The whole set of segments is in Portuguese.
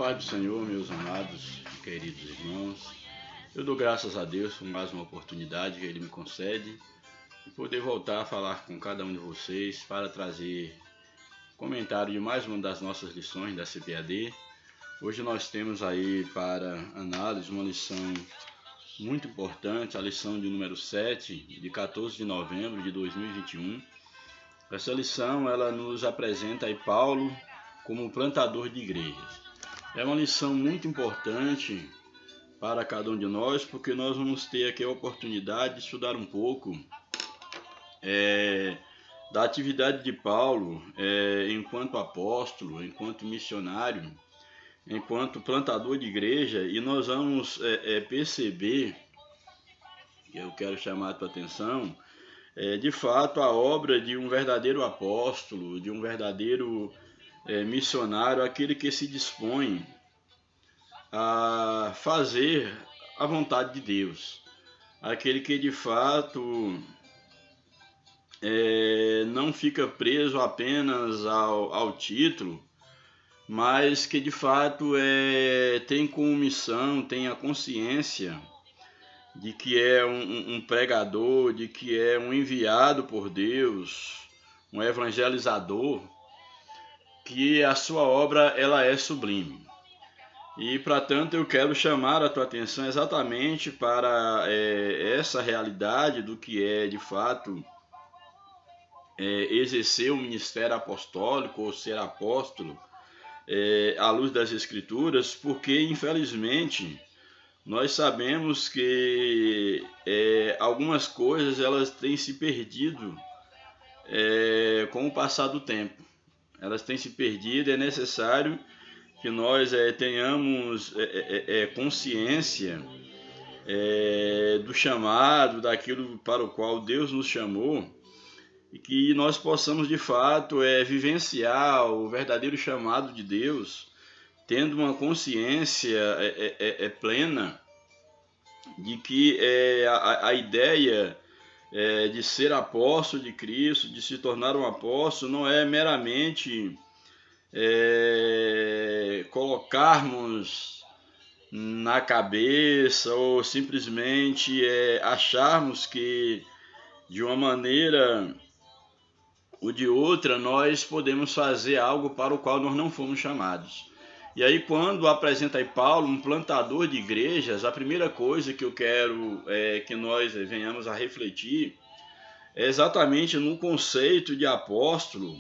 paz do Senhor, meus amados, queridos irmãos. Eu dou graças a Deus por mais uma oportunidade que Ele me concede de poder voltar a falar com cada um de vocês para trazer comentário de mais uma das nossas lições da CPAD. Hoje nós temos aí para análise uma lição muito importante, a lição de número 7, de 14 de novembro de 2021. Essa lição ela nos apresenta aí Paulo como plantador de igrejas. É uma lição muito importante para cada um de nós, porque nós vamos ter aqui a oportunidade de estudar um pouco da atividade de Paulo enquanto apóstolo, enquanto missionário, enquanto plantador de igreja, e nós vamos perceber, eu quero chamar a tua atenção, de fato a obra de um verdadeiro apóstolo, de um verdadeiro missionário, aquele que se dispõe a fazer a vontade de Deus, aquele que de fato não fica preso apenas ao título, mas que de fato tem como missão, tem a consciência de que é um pregador, de que é um enviado por Deus, um evangelizador, que a sua obra ela é sublime. E, portanto, eu quero chamar a tua atenção exatamente para essa realidade do que é, de fato, exercer o ministério apostólico ou ser apóstolo à luz das Escrituras, porque, infelizmente, nós sabemos que algumas coisas elas têm se perdido com o passar do tempo. Elas têm se perdido, é necessário que nós tenhamos consciência do chamado, daquilo para o qual Deus nos chamou, e que nós possamos de fato vivenciar o verdadeiro chamado de Deus, tendo uma consciência plena de que a ideia de ser apóstolo de Cristo, de se tornar um apóstolo, não é meramente colocarmos na cabeça ou simplesmente acharmos que de uma maneira ou de outra nós podemos fazer algo para o qual nós não fomos chamados. E aí, quando apresenta aí Paulo, um plantador de igrejas, a primeira coisa que eu quero que nós venhamos a refletir é exatamente no conceito de apóstolo,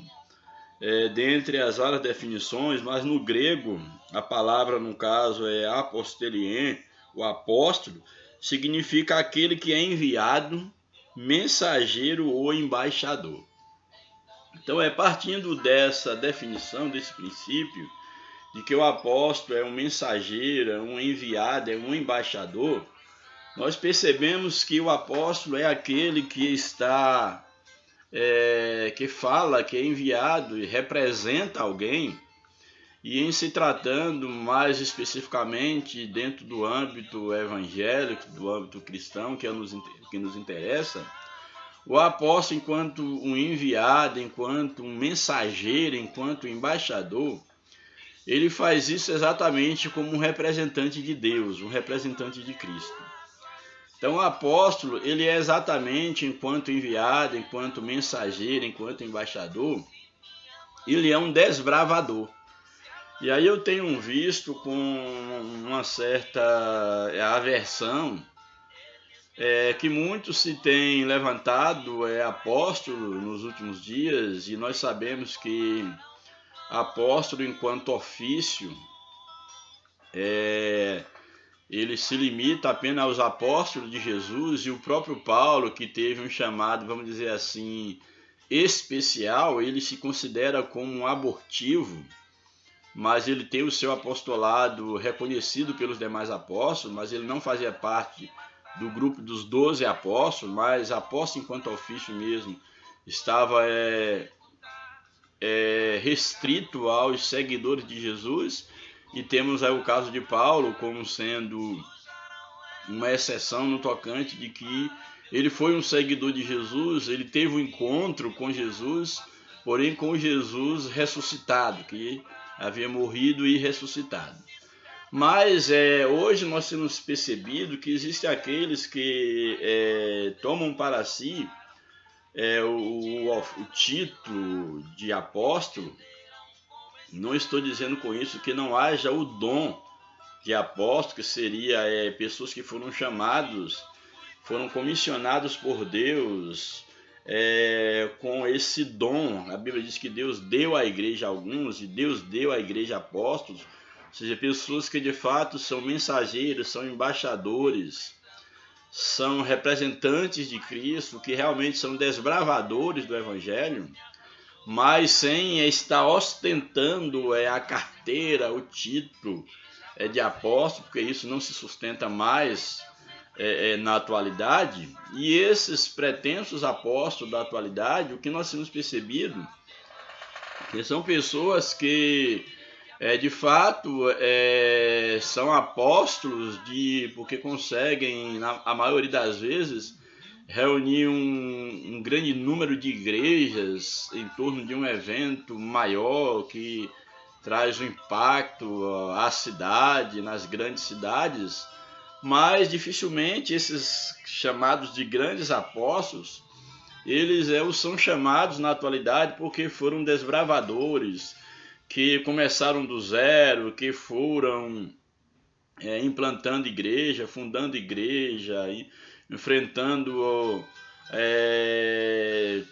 dentre as várias definições, mas no grego, a palavra no caso é apostelien, o apóstolo, significa aquele que é enviado, mensageiro ou embaixador. Então, partindo dessa definição, desse princípio, de que o apóstolo é um mensageiro, é um enviado, é um embaixador, nós percebemos que o apóstolo é aquele que está, que fala, que é enviado e representa alguém, e em se tratando mais especificamente dentro do âmbito evangélico, do âmbito cristão, que nos interessa, o apóstolo, enquanto um enviado, enquanto um mensageiro, enquanto um embaixador, ele faz isso exatamente como um representante de Deus, um representante de Cristo. Então o apóstolo, ele é exatamente, enquanto enviado, enquanto mensageiro, enquanto embaixador, ele é um desbravador. E aí eu tenho visto com uma certa aversão que muitos se têm levantado apóstolo nos últimos dias, e nós sabemos que apóstolo enquanto ofício, ele se limita apenas aos apóstolos de Jesus, e o próprio Paulo, que teve um chamado, vamos dizer assim, especial, ele se considera como um abortivo, mas ele tem o seu apostolado reconhecido pelos demais apóstolos, mas ele não fazia parte do grupo dos 12 apóstolos, mas apóstolo enquanto ofício mesmo, estava restrito aos seguidores de Jesus, e temos aí o caso de Paulo como sendo uma exceção no tocante de que ele foi um seguidor de Jesus, ele teve um encontro com Jesus, porém com Jesus ressuscitado, que havia morrido e ressuscitado. Mas hoje nós temos percebido que existem aqueles que tomam para si o título de apóstolo. Não estou dizendo com isso que não haja o dom de apóstolo, que seria pessoas que foram chamados, foram comissionados por Deus com esse dom. A Bíblia diz que Deus deu à igreja alguns e Deus deu à igreja apóstolos, ou seja, pessoas que de fato são mensageiros, são embaixadores, são representantes de Cristo, que realmente são desbravadores do Evangelho, mas sem estar ostentando a carteira, o título de apóstolo, porque isso não se sustenta mais na atualidade. E esses pretensos apóstolos da atualidade, o que nós temos percebido, que são pessoas que de fato são apóstolos porque conseguem, a maioria das vezes, reunir um grande número de igrejas em torno de um evento maior que traz um impacto à cidade, nas grandes cidades, mas dificilmente esses chamados de grandes apóstolos, eles são chamados na atualidade porque foram desbravadores, que começaram do zero, que foram implantando igreja, fundando igreja, enfrentando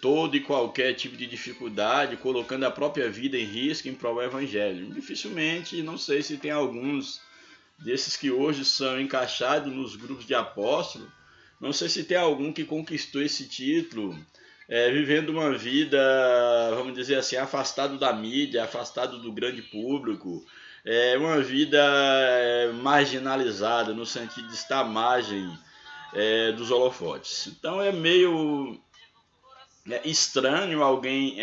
todo e qualquer tipo de dificuldade, colocando a própria vida em risco em prol do Evangelho. Dificilmente, não sei se tem alguns desses que hoje são encaixados nos grupos de apóstolos, não sei se tem algum que conquistou esse título, vivendo uma vida, vamos dizer assim, afastado da mídia, afastado do grande público, uma vida marginalizada, no sentido de estar à margem dos holofotes. Então é meio estranho alguém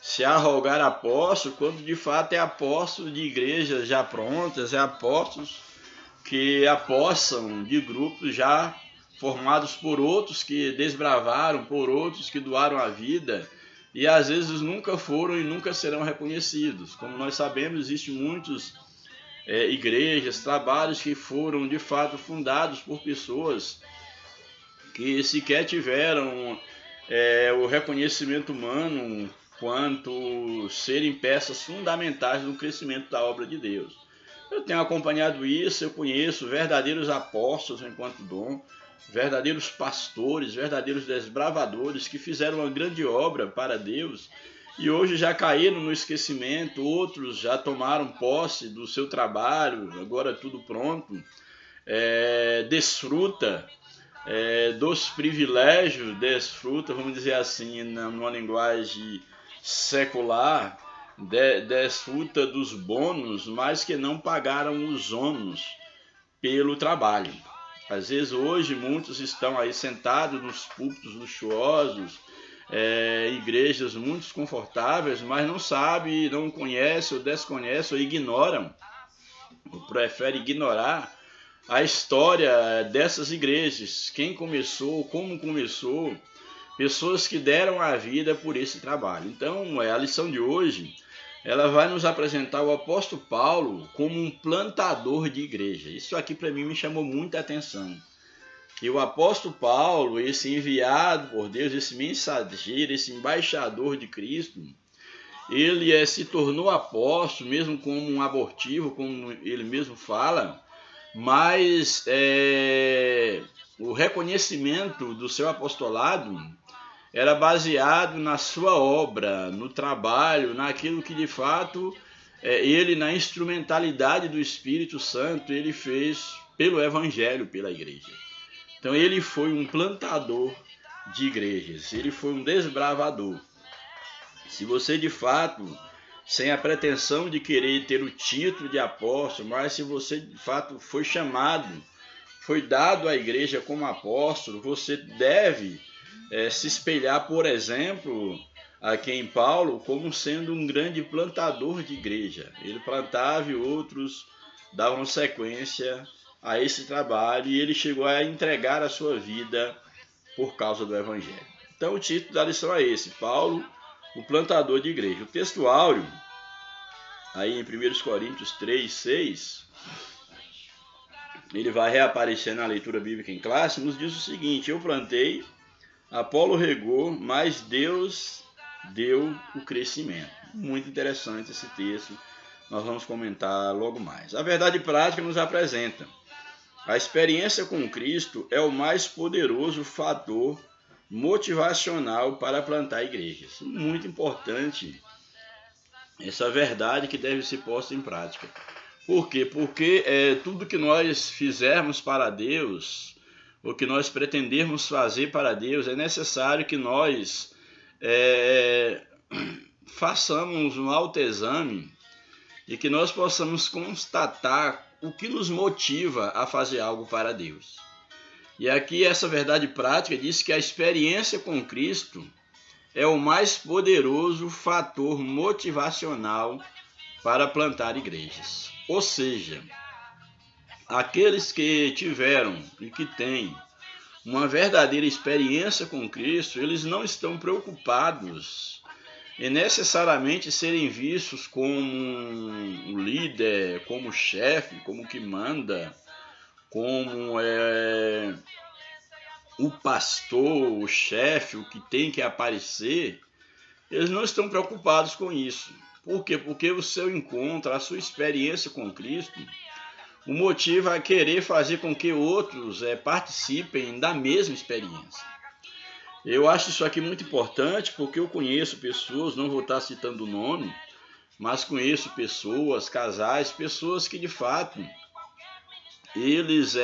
se arrogar apóstolo, quando de fato é apóstolo de igrejas já prontas, apóstolos que apossam de grupos já formados por outros que desbravaram, por outros que doaram a vida e às vezes nunca foram e nunca serão reconhecidos. Como nós sabemos, existem muitas igrejas, trabalhos que foram de fato fundados por pessoas que sequer tiveram o reconhecimento humano quanto serem peças fundamentais no crescimento da obra de Deus. Eu tenho acompanhado isso, eu conheço verdadeiros apóstolos enquanto dom, verdadeiros pastores, verdadeiros desbravadores que fizeram uma grande obra para Deus e hoje já caíram no esquecimento, outros já tomaram posse do seu trabalho, agora tudo pronto, desfruta dos privilégios, desfruta, vamos dizer assim, numa linguagem secular, desfruta dos bônus, mas que não pagaram os ônus pelo trabalho. Às vezes hoje muitos estão aí sentados nos púlpitos luxuosos, igrejas muito confortáveis, mas não sabem, não conhecem ou desconhecem ou ignoram, ou preferem ignorar a história dessas igrejas, quem começou, como começou, pessoas que deram a vida por esse trabalho. Então, a lição de hoje, ela vai nos apresentar o apóstolo Paulo como um plantador de igreja. Isso aqui para mim me chamou muita atenção. Que o apóstolo Paulo, esse enviado por Deus, esse mensageiro, esse embaixador de Cristo, ele se tornou apóstolo, mesmo como um abortivo, como ele mesmo fala, mas o reconhecimento do seu apostolado era baseado na sua obra, no trabalho, naquilo que de fato ele, na instrumentalidade do Espírito Santo, ele fez pelo Evangelho, pela igreja. Então ele foi um plantador de igrejas, ele foi um desbravador. Se você de fato, sem a pretensão de querer ter o título de apóstolo, mas se você de fato foi chamado, foi dado à igreja como apóstolo, você deve se espelhar, por exemplo, aqui em Paulo, como sendo um grande plantador de igreja. Ele plantava e outros davam sequência a esse trabalho e ele chegou a entregar a sua vida por causa do Evangelho. Então o título da lição é esse, Paulo, o plantador de igreja. O texto áureo aí em 1 Coríntios 3, 6, ele vai reaparecer na leitura bíblica em classe, nos diz o seguinte: eu plantei, Apolo regou, mas Deus deu o crescimento. Muito interessante esse texto, nós vamos comentar logo mais. A verdade prática nos apresenta: a experiência com Cristo é o mais poderoso fator motivacional para plantar igrejas. Muito importante essa verdade que deve ser posta em prática. Por quê? Porque tudo que nós fizermos para Deus, o que nós pretendermos fazer para Deus, é necessário que nós façamos um autoexame e que nós possamos constatar o que nos motiva a fazer algo para Deus. E aqui essa verdade prática diz que a experiência com Cristo é o mais poderoso fator motivacional para plantar igrejas. Ou seja, aqueles que tiveram e que têm uma verdadeira experiência com Cristo, eles não estão preocupados em necessariamente serem vistos como um líder, como chefe, como que manda, como o pastor, o chefe, o que tem que aparecer. Eles não estão preocupados com isso. Por quê? Porque o seu encontro, a sua experiência com Cristo, o motiva a querer fazer com que outros participem da mesma experiência. Eu acho isso aqui muito importante porque eu conheço pessoas, não vou estar citando o nome, mas conheço pessoas, casais, pessoas que de fato eles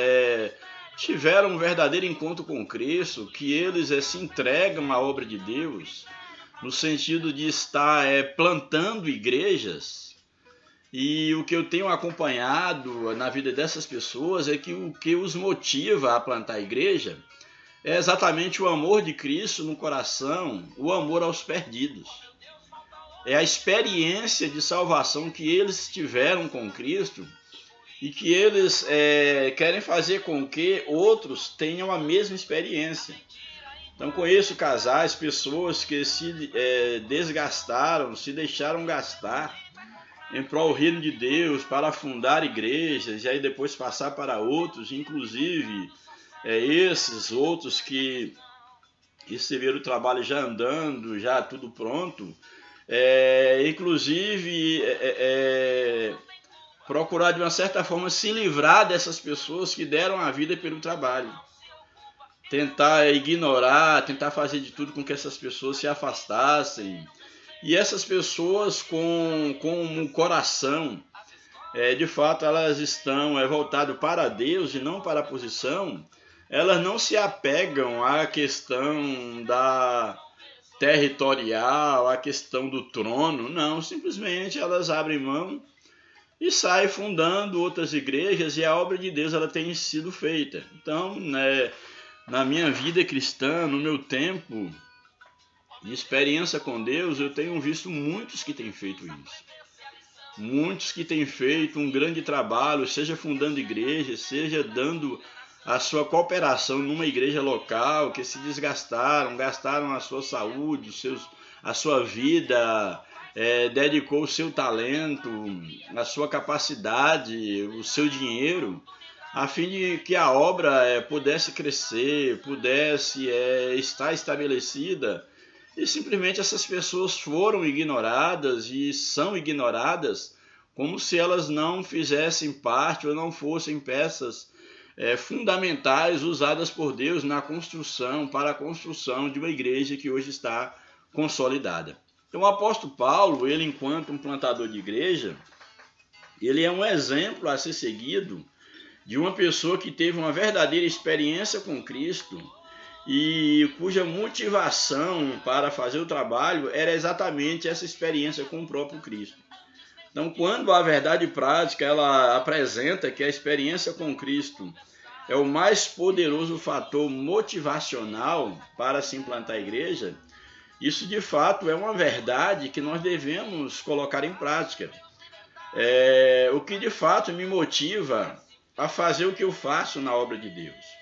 tiveram um verdadeiro encontro com Cristo, que eles se entregam à obra de Deus, no sentido de estar plantando igrejas. E o que eu tenho acompanhado na vida dessas pessoas é que o que os motiva a plantar a igreja é exatamente o amor de Cristo no coração, o amor aos perdidos. É a experiência de salvação que eles tiveram com Cristo e que eles querem fazer com que outros tenham a mesma experiência. Então conheço casais, pessoas que se desgastaram, se deixaram gastar em prol do reino de Deus, para fundar igrejas e aí depois passar para outros, inclusive esses outros que receberam o trabalho já andando, já tudo pronto, inclusive procurar de uma certa forma se livrar dessas pessoas que deram a vida pelo trabalho. Tentar ignorar, tentar fazer de tudo com que essas pessoas se afastassem. E essas pessoas com um coração, de fato elas estão voltadas para Deus e não para a posição, elas não se apegam à questão da territorial, à questão do trono, não, simplesmente elas abrem mão e saem fundando outras igrejas e a obra de Deus ela tem sido feita. Então, na minha vida cristã, no meu tempo de experiência com Deus, eu tenho visto muitos que têm feito isso. Muitos que têm feito um grande trabalho, seja fundando igrejas, seja dando a sua cooperação numa igreja local, que se desgastaram, gastaram a sua saúde, a sua vida, dedicou o seu talento, a sua capacidade, o seu dinheiro, a fim de que a obra pudesse crescer, pudesse estar estabelecida. E simplesmente essas pessoas foram ignoradas e são ignoradas como se elas não fizessem parte ou não fossem peças fundamentais usadas por Deus para a construção de uma igreja que hoje está consolidada. Então o apóstolo Paulo, ele enquanto um plantador de igreja, ele é um exemplo a ser seguido de uma pessoa que teve uma verdadeira experiência com Cristo e cuja motivação para fazer o trabalho era exatamente essa experiência com o próprio Cristo. Então, quando a verdade prática ela apresenta que a experiência com Cristo é o mais poderoso fator motivacional para se implantar a igreja, isso de fato é uma verdade que nós devemos colocar em prática. O que de fato me motiva a fazer o que eu faço na obra de Deus.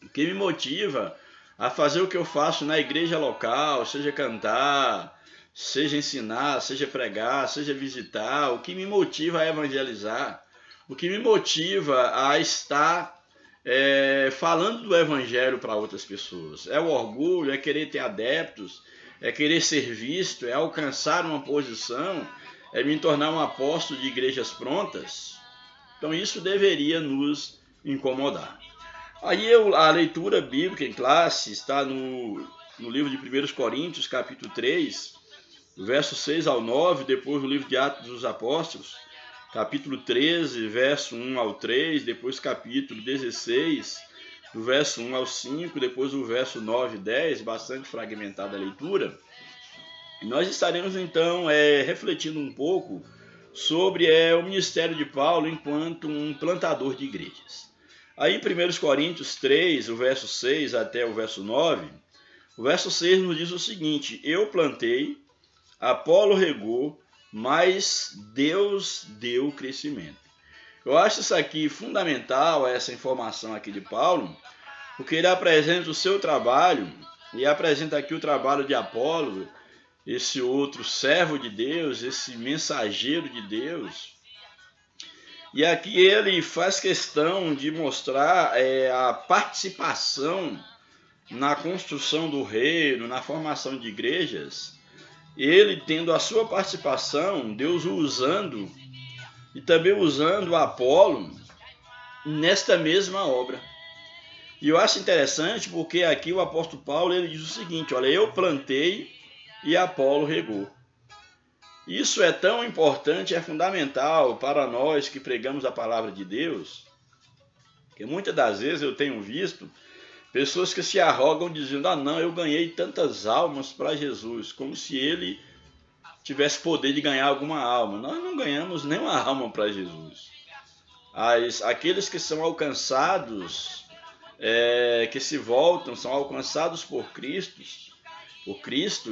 O que me motiva a fazer o que eu faço na igreja local, seja cantar, seja ensinar, seja pregar, seja visitar, o que me motiva a evangelizar, o que me motiva a estar falando do evangelho para outras pessoas. É o orgulho, é querer ter adeptos, é querer ser visto, é alcançar uma posição, é me tornar um apóstolo de igrejas prontas. Então isso deveria nos incomodar. Aí a leitura bíblica em classe está no livro de 1 Coríntios, capítulo 3, verso 6 ao 9, depois no livro de Atos dos Apóstolos, capítulo 13, verso 1 ao 3, depois capítulo 16, do verso 1 ao 5, depois o verso 9 e 10, bastante fragmentada a leitura. E nós estaremos então refletindo um pouco sobre o ministério de Paulo enquanto um plantador de igrejas. Aí em 1 Coríntios 3, o verso 6 até o verso 9, o verso 6 nos diz o seguinte: eu plantei, Apolo regou, mas Deus deu o crescimento. Eu acho isso aqui fundamental, essa informação aqui de Paulo, porque ele apresenta o seu trabalho e apresenta aqui o trabalho de Apolo, esse outro servo de Deus, esse mensageiro de Deus. E aqui ele faz questão de mostrar a participação na construção do reino, na formação de igrejas. Ele tendo a sua participação, Deus o usando, e também usando Apolo nesta mesma obra. E eu acho interessante porque aqui o apóstolo Paulo ele diz o seguinte: olha, eu plantei e Apolo regou. Isso é tão importante, é fundamental para nós que pregamos a palavra de Deus, que muitas das vezes eu tenho visto pessoas que se arrogam dizendo: ah não, eu ganhei tantas almas para Jesus, como se ele tivesse poder de ganhar alguma alma. Nós não ganhamos nenhuma alma para Jesus. Aqueles que são alcançados, que se voltam, são alcançados por Cristo,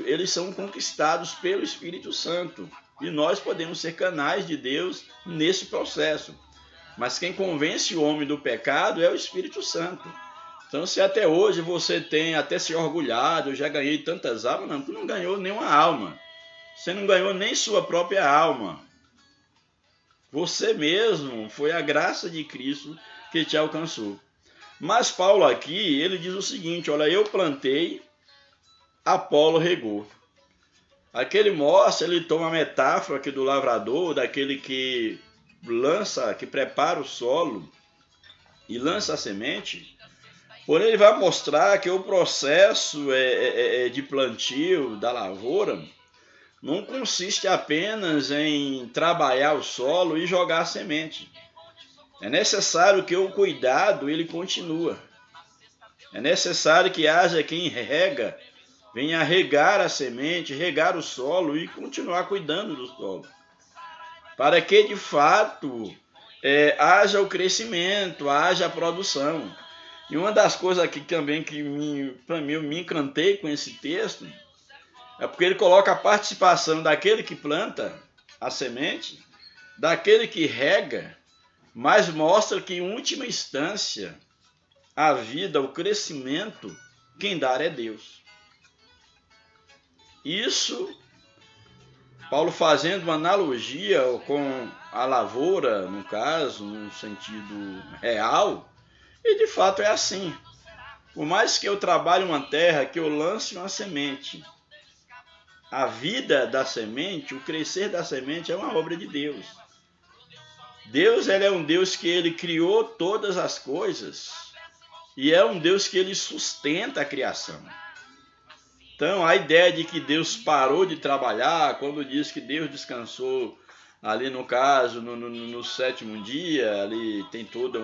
eles são conquistados pelo Espírito Santo. E nós podemos ser canais de Deus nesse processo. Mas quem convence o homem do pecado é o Espírito Santo. Então, se até hoje você tem até se orgulhado, eu já ganhei tantas almas, não, tu não ganhou nenhuma alma. Você não ganhou nem sua própria alma. Você mesmo, foi a graça de Cristo que te alcançou. Mas Paulo aqui, ele diz o seguinte: olha, eu plantei, Apolo regou. Aqui ele mostra, ele toma a metáfora aqui do lavrador, daquele que que prepara o solo e lança a semente. Porém, ele vai mostrar que o processo de plantio da lavoura não consiste apenas em trabalhar o solo e jogar a semente. É necessário que o cuidado ele continue. É necessário que haja quem rega, venha regar a semente, regar o solo e continuar cuidando do solo. Para que, de fato, haja o crescimento, haja a produção. E uma das coisas aqui também que, para mim, eu me encantei com esse texto, é porque ele coloca a participação daquele que planta a semente, daquele que rega, mas mostra que, em última instância, a vida, o crescimento, quem dá é Deus. Isso, Paulo fazendo uma analogia com a lavoura, no caso, no sentido real, e de fato é assim. Por mais que eu trabalhe uma terra, que eu lance uma semente, a vida da semente, o crescer da semente é uma obra de Deus. Deus ele é um Deus que ele criou todas as coisas e é um Deus que ele sustenta a criação. Então a ideia de que Deus parou de trabalhar, quando diz que Deus descansou, ali no caso, no sétimo dia, ali tem toda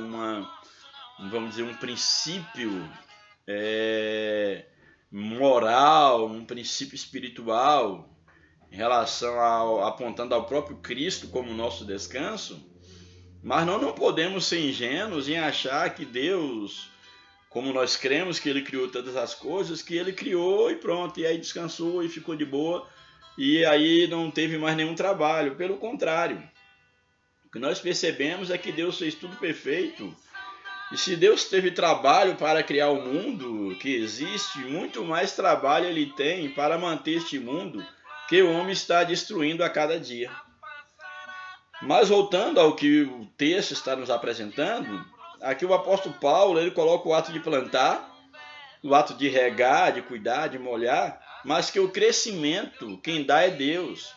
vamos dizer, um princípio moral, um princípio espiritual em relação apontando ao próprio Cristo como nosso descanso, mas nós não podemos ser ingênuos em achar que Deus, como nós cremos que ele criou todas as coisas, que ele criou e pronto, e aí descansou e ficou de boa, e aí não teve mais nenhum trabalho. Pelo contrário, o que nós percebemos é que Deus fez tudo perfeito. E se Deus teve trabalho para criar o mundo que existe, muito mais trabalho ele tem para manter este mundo que o homem está destruindo a cada dia. Mas voltando ao que o texto está nos apresentando, aqui o apóstolo Paulo ele coloca o ato de plantar, o ato de regar, de cuidar, de molhar, mas que o crescimento, quem dá é Deus.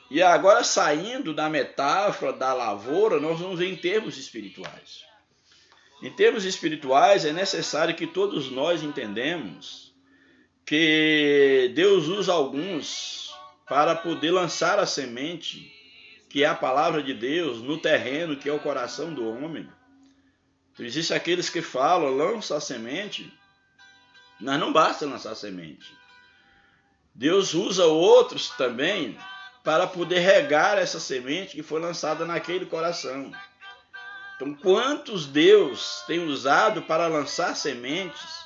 E agora, saindo da metáfora da lavoura, nós vamos ver em termos espirituais. Em termos espirituais, é necessário que todos nós entendamos que Deus usa alguns para poder lançar a semente, que é a palavra de Deus, no terreno, que é o coração do homem. Então, existem aqueles que falam, lança a semente, mas não basta lançar a semente. Deus usa outros também para poder regar essa semente que foi lançada naquele coração. Então, quantos Deus tem usado para lançar sementes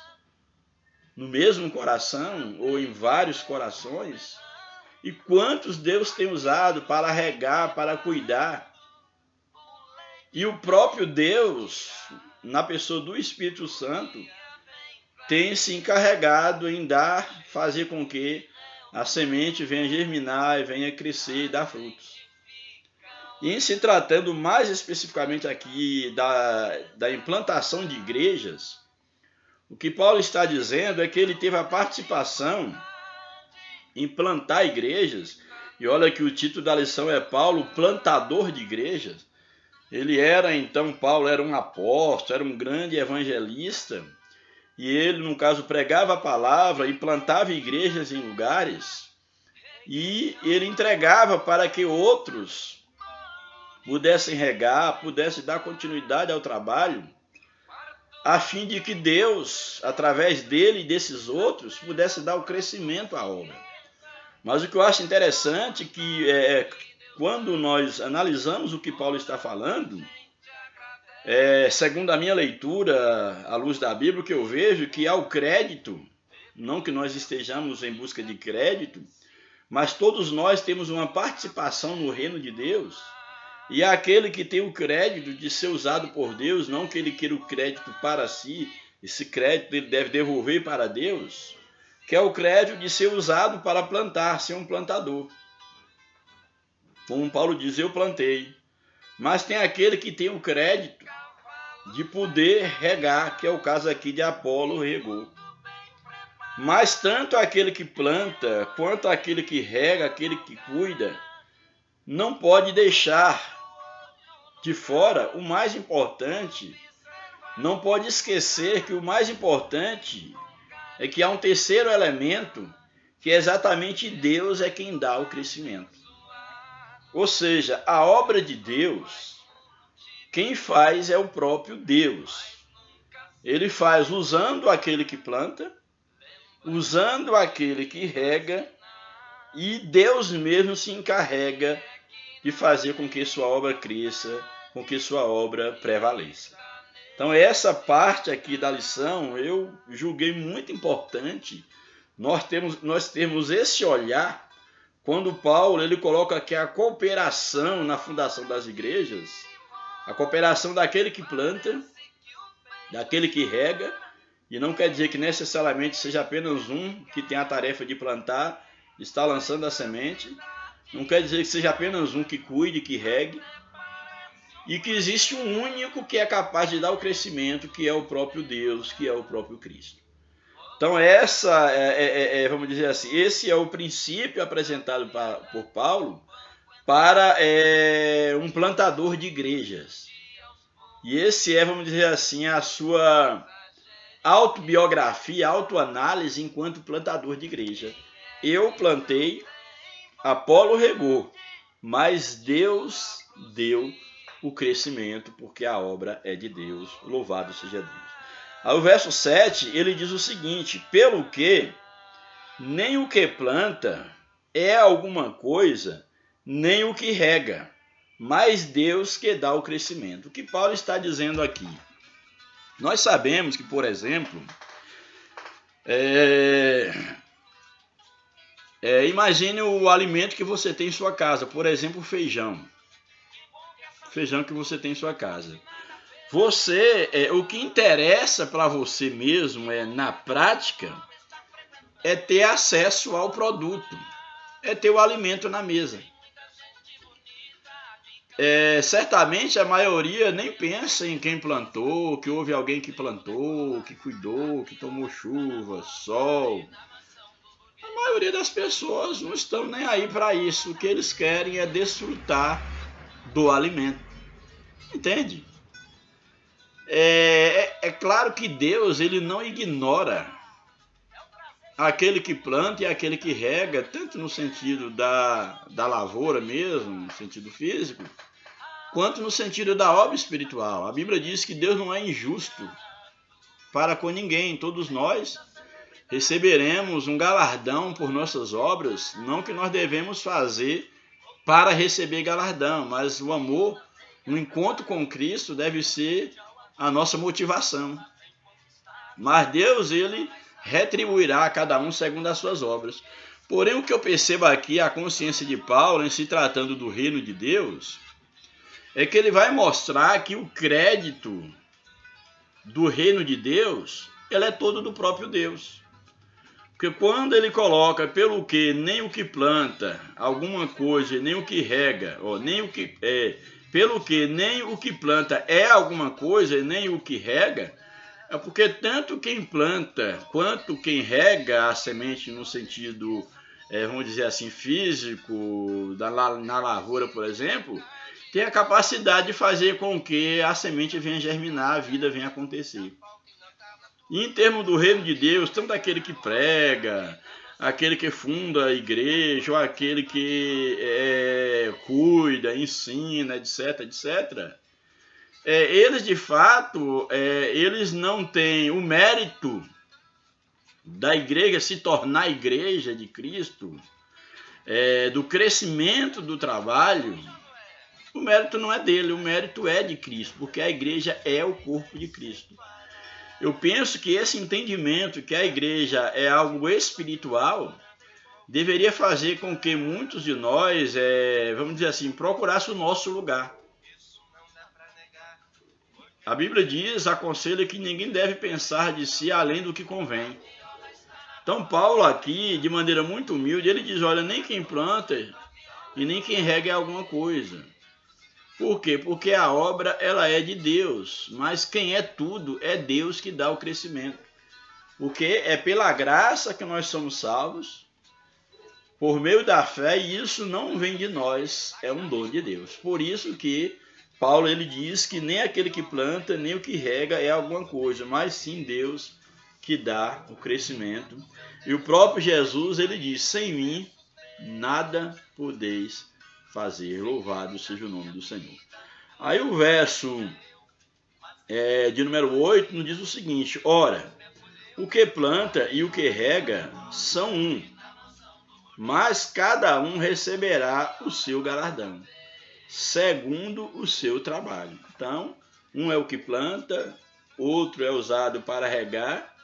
no mesmo coração ou em vários corações? E quantos Deus tem usado para regar, para cuidar? E o próprio Deus, na pessoa do Espírito Santo, tem se encarregado em fazer com que a semente venha germinar, venha crescer e dar frutos. E em se tratando mais especificamente aqui da implantação de igrejas, o que Paulo está dizendo é que ele teve a participação em plantar igrejas. E olha que o título da lição é Paulo, plantador de igrejas. Paulo era um apóstolo, era um grande evangelista. E ele, no caso, pregava a palavra e plantava igrejas em lugares. E ele entregava para que outros pudessem regar, pudessem dar continuidade ao trabalho, a fim de que Deus, através dele e desses outros, pudesse dar o crescimento à obra. Mas o que eu acho interessante é que quando nós analisamos o que Paulo está falando, segundo a minha leitura, à luz da Bíblia, que eu vejo que há o crédito, não que nós estejamos em busca de crédito, mas todos nós temos uma participação no reino de Deus, e há aquele que tem o crédito de ser usado por Deus, não que ele queira o crédito para si, esse crédito ele deve devolver para Deus, que é o crédito de ser usado para plantar, ser um plantador. Como Paulo diz, eu plantei. Mas tem aquele que tem o crédito de poder regar, que é o caso aqui de Apolo regou. Mas tanto aquele que planta, quanto aquele que rega, aquele que cuida, não pode deixar de fora o mais importante, não pode esquecer que o mais importante é que há um terceiro elemento, que é exatamente Deus é quem dá o crescimento. Ou seja, a obra de Deus, quem faz é o próprio Deus. Ele faz usando aquele que planta, usando aquele que rega, e Deus mesmo se encarrega de fazer com que sua obra cresça, com que sua obra prevaleça. Então essa parte aqui da lição eu julguei muito importante nós termos esse olhar quando Paulo ele coloca aqui a cooperação na fundação das igrejas, a cooperação daquele que planta, daquele que rega, e não quer dizer que necessariamente seja apenas um que tem a tarefa de plantar, está lançando a semente, não quer dizer que seja apenas um que cuide, que regue, e que existe um único que é capaz de dar o crescimento, que é o próprio Deus, que é o próprio Cristo. Então vamos dizer assim, esse é o princípio apresentado por Paulo para um plantador de igrejas. E esse vamos dizer assim, a sua autobiografia, autoanálise enquanto plantador de igreja. Eu plantei, Apolo regou, mas Deus deu o crescimento, porque a obra é de Deus, louvado seja Deus. Aí o verso 7, ele diz o seguinte: pelo que nem o que planta é alguma coisa, nem o que rega, mas Deus que dá o crescimento. O que Paulo está dizendo aqui? Nós sabemos que, por exemplo, imagine o alimento que você tem em sua casa, por exemplo, feijão. Feijão que você tem em sua casa. O que interessa para você mesmo na prática é ter acesso ao produto, é ter o alimento na mesa. Certamente a maioria nem pensa em quem plantou, que houve alguém que plantou, que cuidou, que tomou chuva, sol. A maioria das pessoas não estão nem aí para isso. O que eles querem é desfrutar do alimento. Entende? É claro que Deus ele não ignora aquele que planta e aquele que rega, tanto no sentido da lavoura mesmo, no sentido físico, quanto no sentido da obra espiritual. A Bíblia diz que Deus não é injusto para com ninguém. Todos nós receberemos um galardão por nossas obras, não que nós devemos fazer para receber galardão, mas o amor, o encontro com Cristo deve ser a nossa motivação. Mas Deus, ele retribuirá a cada um segundo as suas obras. Porém, o que eu percebo aqui, a consciência de Paulo, em se tratando do reino de Deus, é que ele vai mostrar que o crédito do reino de Deus, ele é todo do próprio Deus. Porque quando ele coloca pelo que nem o que planta alguma coisa, nem o que rega, nem o que pelo que nem o que planta é alguma coisa, nem o que rega, é porque tanto quem planta quanto quem rega a semente no sentido, vamos dizer assim, físico, na lavoura, por exemplo, tem a capacidade de fazer com que a semente venha germinar, a vida venha acontecer. E em termos do reino de Deus, tanto aquele que prega, aquele que funda a igreja, ou aquele que cuida, ensina, etc., etc., eles de fato, eles não têm o mérito da igreja se tornar a igreja de Cristo, do crescimento do trabalho. O mérito não é dele, o mérito é de Cristo, porque a igreja é o corpo de Cristo. Eu penso que esse entendimento que a igreja é algo espiritual deveria fazer com que muitos de nós, vamos dizer assim, procurassem o nosso lugar. A Bíblia diz, aconselha que ninguém deve pensar de si além do que convém. Então Paulo aqui, de maneira muito humilde, ele diz, olha, nem quem planta e nem quem rega é alguma coisa. Por quê? Porque a obra ela é de Deus, mas quem é tudo é Deus que dá o crescimento. Porque é pela graça que nós somos salvos, por meio da fé, e isso não vem de nós, é um dom de Deus. Por isso que Paulo ele diz que nem aquele que planta, nem o que rega é alguma coisa, mas sim Deus que dá o crescimento. E o próprio Jesus ele diz, sem mim nada podeis fazer, louvado seja o nome do Senhor. Aí o verso de número 8 nos diz o seguinte, ora, o que planta e o que rega são um, mas cada um receberá o seu galardão, segundo o seu trabalho. Então, um é o que planta, outro é usado para regar,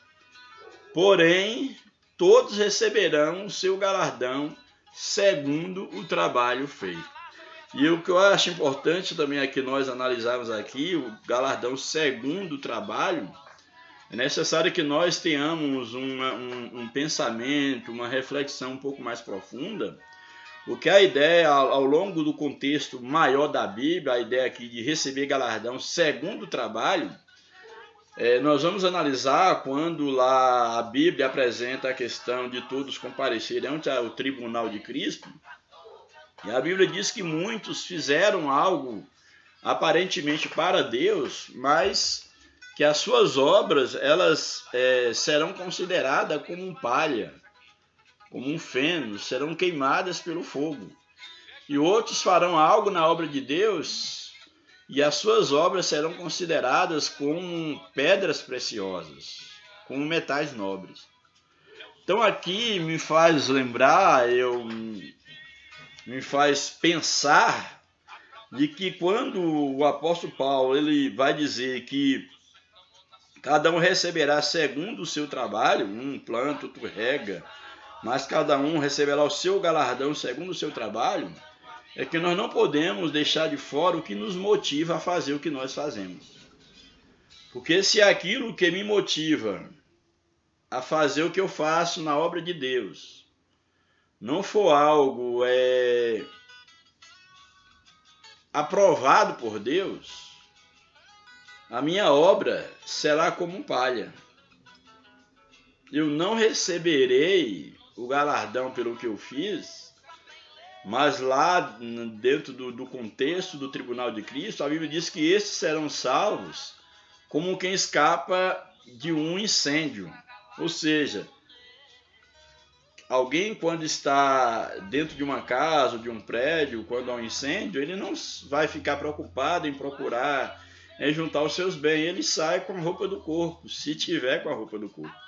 porém, todos receberão o seu galardão segundo o trabalho feito. E o que eu acho importante também é que nós analisarmos aqui, o galardão segundo o trabalho, é necessário que nós tenhamos um pensamento, uma reflexão um pouco mais profunda, porque a ideia, ao longo do contexto maior da Bíblia, a ideia aqui de receber galardão segundo o trabalho, nós vamos analisar quando lá a Bíblia apresenta a questão de todos comparecerem ante o tribunal de Cristo, e a Bíblia diz que muitos fizeram algo aparentemente para Deus, mas que as suas obras elas serão consideradas como um palha, como um feno, serão queimadas pelo fogo. E outros farão algo na obra de Deus e as suas obras serão consideradas como pedras preciosas, como metais nobres. Então aqui me faz lembrar, me faz pensar de que quando o apóstolo Paulo ele vai dizer que cada um receberá segundo o seu trabalho, um planta, outro rega, mas cada um receberá o seu galardão segundo o seu trabalho, é que nós não podemos deixar de fora o que nos motiva a fazer o que nós fazemos. Porque se aquilo que me motiva a fazer o que eu faço na obra de Deus, não for algo aprovado por Deus, a minha obra será como palha. Eu não receberei o galardão pelo que eu fiz, mas lá dentro do contexto do tribunal de Cristo, a Bíblia diz que esses serão salvos como quem escapa de um incêndio. Ou seja, alguém quando está dentro de uma casa, de um prédio, quando há um incêndio, ele não vai ficar preocupado em procurar, juntar os seus bens. Ele sai com a roupa do corpo, se tiver com a roupa do corpo.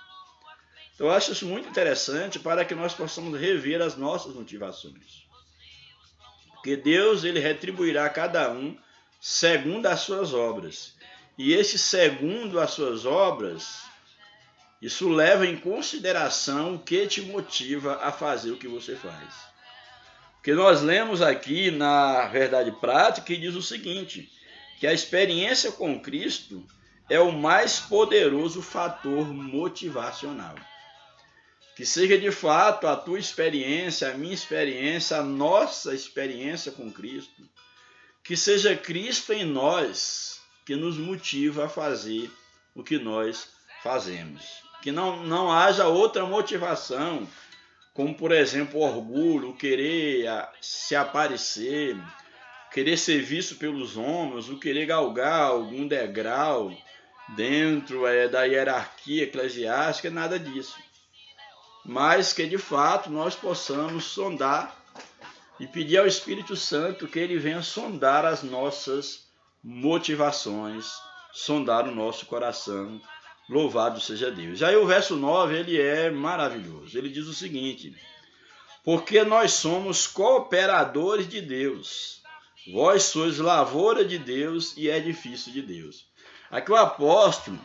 Então eu acho isso muito interessante para que nós possamos rever as nossas motivações. Porque Deus, ele retribuirá a cada um segundo as suas obras. E esse segundo as suas obras, isso leva em consideração o que te motiva a fazer o que você faz. Porque nós lemos aqui na Verdade Prática que diz o seguinte, que a experiência com Cristo é o mais poderoso fator motivacional. Que seja de fato a tua experiência, a minha experiência, a nossa experiência com Cristo, que seja Cristo em nós que nos motiva a fazer o que nós fazemos. Que não haja outra motivação, como por exemplo o orgulho, o querer se aparecer, querer ser visto pelos homens, o querer galgar algum degrau dentro da hierarquia eclesiástica, nada disso. Mas que de fato nós possamos sondar e pedir ao Espírito Santo que ele venha sondar as nossas motivações, sondar o nosso coração. Louvado seja Deus. Aí o verso 9, ele é maravilhoso. Ele diz o seguinte: porque nós somos cooperadores de Deus. Vós sois lavoura de Deus e edifício de Deus. Aqui o apóstolo,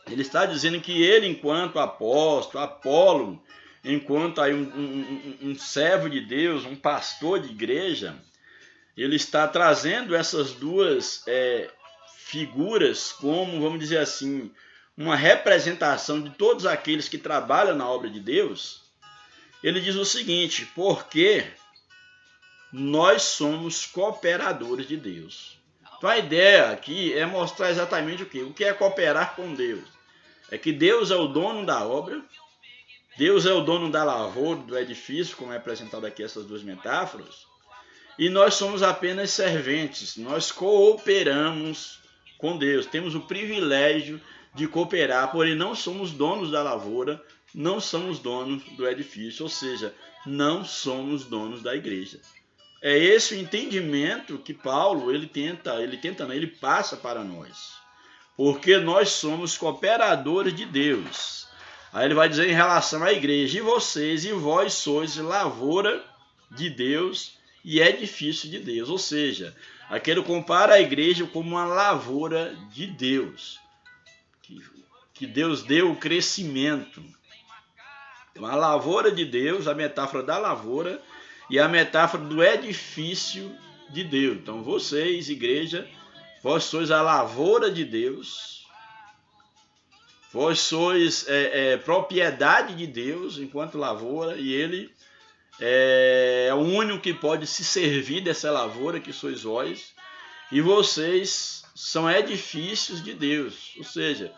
ele está dizendo que ele, enquanto apóstolo, Apolo, enquanto aí um servo de Deus, um pastor de igreja, ele está trazendo essas duas figuras como, vamos dizer assim, uma representação de todos aqueles que trabalham na obra de Deus. Ele diz o seguinte: porque nós somos cooperadores de Deus. Então a ideia aqui é mostrar exatamente o quê? O que é cooperar com Deus? É que Deus é o dono da obra, Deus é o dono da lavoura, do edifício, como é apresentado aqui essas duas metáforas, e nós somos apenas serventes, nós cooperamos com Deus, temos o privilégio de cooperar, porém não somos donos da lavoura, não somos donos do edifício, ou seja, não somos donos da igreja. É esse o entendimento que Paulo ele passa para nós. Porque nós somos cooperadores de Deus. Aí ele vai dizer em relação à igreja: e vocês e vós sois lavoura de Deus e edifício de Deus. Ou seja, aqui ele compara a igreja como uma lavoura de Deus. Que Deus deu o crescimento. Uma lavoura de Deus, a metáfora da lavoura, e a metáfora do edifício de Deus. Então vocês, igreja, vós sois a lavoura de Deus, vós sois propriedade de Deus enquanto lavoura, e ele é o único que pode se servir dessa lavoura que sois vós, e vocês são edifícios de Deus, ou seja,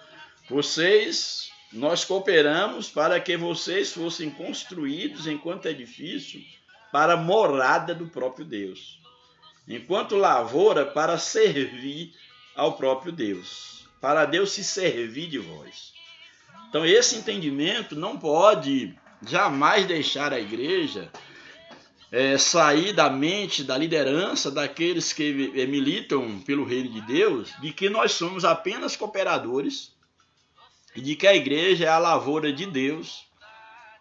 nós cooperamos para que vocês fossem construídos enquanto edifício para a morada do próprio Deus. Enquanto lavoura, para servir ao próprio Deus, para Deus se servir de vós. Então esse entendimento não pode jamais deixar a igreja sair da mente, da liderança daqueles que militam pelo reino de Deus, de que nós somos apenas cooperadores e de que a igreja é a lavoura de Deus,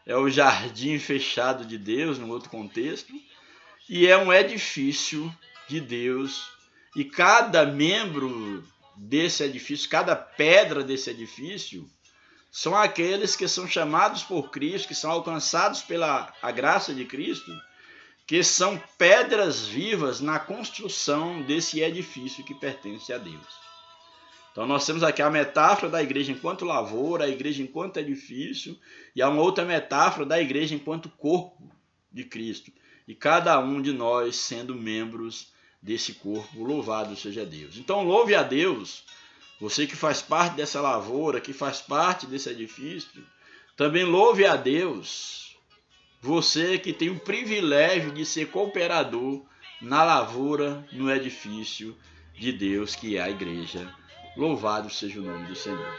é o jardim fechado de Deus, num outro contexto, e é um edifício de Deus, e cada membro desse edifício, cada pedra desse edifício, são aqueles que são chamados por Cristo, que são alcançados pela a graça de Cristo, que são pedras vivas na construção desse edifício que pertence a Deus. Então nós temos aqui a metáfora da igreja enquanto lavoura, a igreja enquanto edifício, e há uma outra metáfora da igreja enquanto corpo de Cristo. E cada um de nós sendo membros desse corpo, louvado seja Deus. Então louve a Deus, você que faz parte dessa lavoura, que faz parte desse edifício, também louve a Deus, você que tem o privilégio de ser cooperador na lavoura, no edifício de Deus, que é a igreja. Louvado seja o nome do Senhor.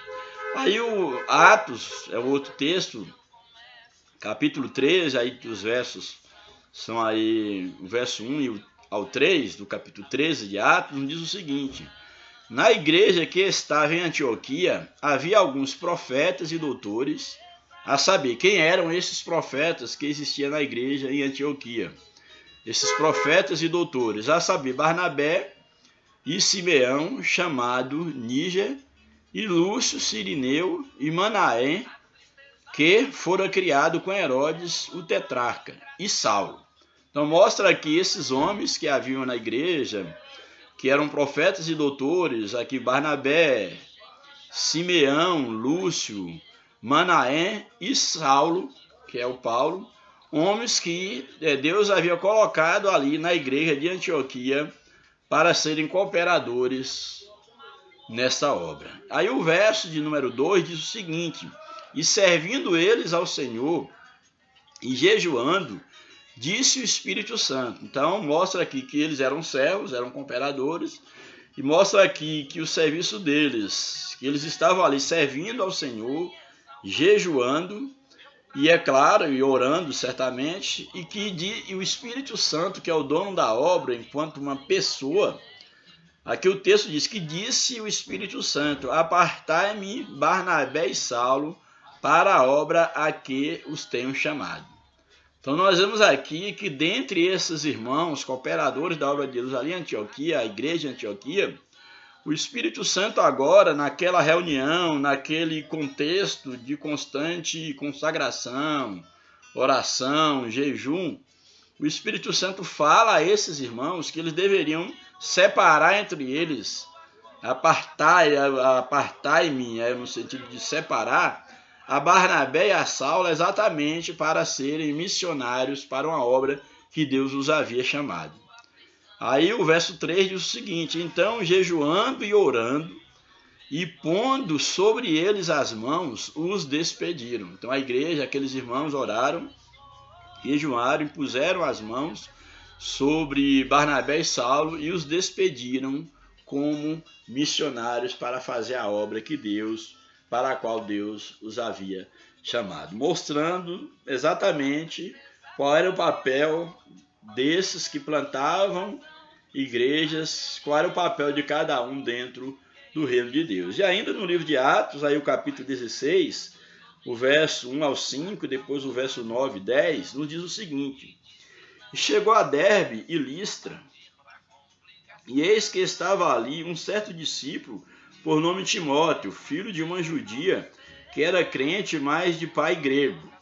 Aí o Atos é o outro texto, capítulo 13, aí os versos são aí o verso 1 ao 3 do capítulo 13 de Atos, nos diz o seguinte: na igreja que estava em Antioquia, havia alguns profetas e doutores, a saber, quem eram esses profetas que existiam na igreja em Antioquia? Esses profetas e doutores, a saber, Barnabé e Simeão, chamado Níger, e Lúcio, Cirineu e Manaém, que fora criado com Herodes, o tetrarca, e Saulo. Então mostra aqui esses homens que haviam na igreja, que eram profetas e doutores, aqui Barnabé, Simeão, Lúcio, Manaém e Saulo, que é o Paulo, homens que Deus havia colocado ali na igreja de Antioquia para serem cooperadores nessa obra. Aí o verso de número 2 diz o seguinte: e servindo eles ao Senhor e jejuando, disse o Espírito Santo. Então mostra aqui que eles eram servos, eram cooperadores, e mostra aqui que o serviço deles, que eles estavam ali servindo ao Senhor, jejuando, e é claro, e orando certamente, e o Espírito Santo, que é o dono da obra, enquanto uma pessoa, aqui o texto diz que disse o Espírito Santo: apartai-me Barnabé e Saulo para a obra a que os tenho chamado. Então nós vemos aqui que dentre esses irmãos, cooperadores da obra de Deus ali em Antioquia, a igreja de Antioquia, o Espírito Santo agora, naquela reunião, naquele contexto de constante consagração, oração, jejum, o Espírito Santo fala a esses irmãos que eles deveriam separar entre eles, apartai-me, no sentido de separar, a Barnabé e a Saulo exatamente para serem missionários para uma obra que Deus os havia chamado. Aí o verso 3 diz o seguinte: então, jejuando e orando, e pondo sobre eles as mãos, os despediram. Então a igreja, aqueles irmãos oraram, jejuaram e puseram as mãos sobre Barnabé e Saulo e os despediram como missionários para fazer a obra para a qual Deus os havia chamado, mostrando exatamente qual era o papel desses que plantavam igrejas, qual era o papel de cada um dentro do reino de Deus. E ainda no livro de Atos, aí o capítulo 16, o verso 1 ao 5, depois o verso 9 e 10, nos diz o seguinte: e chegou a Derbe e Listra, e eis que estava ali um certo discípulo, por nome Timóteo, filho de uma judia, que era crente, mas de pai grego,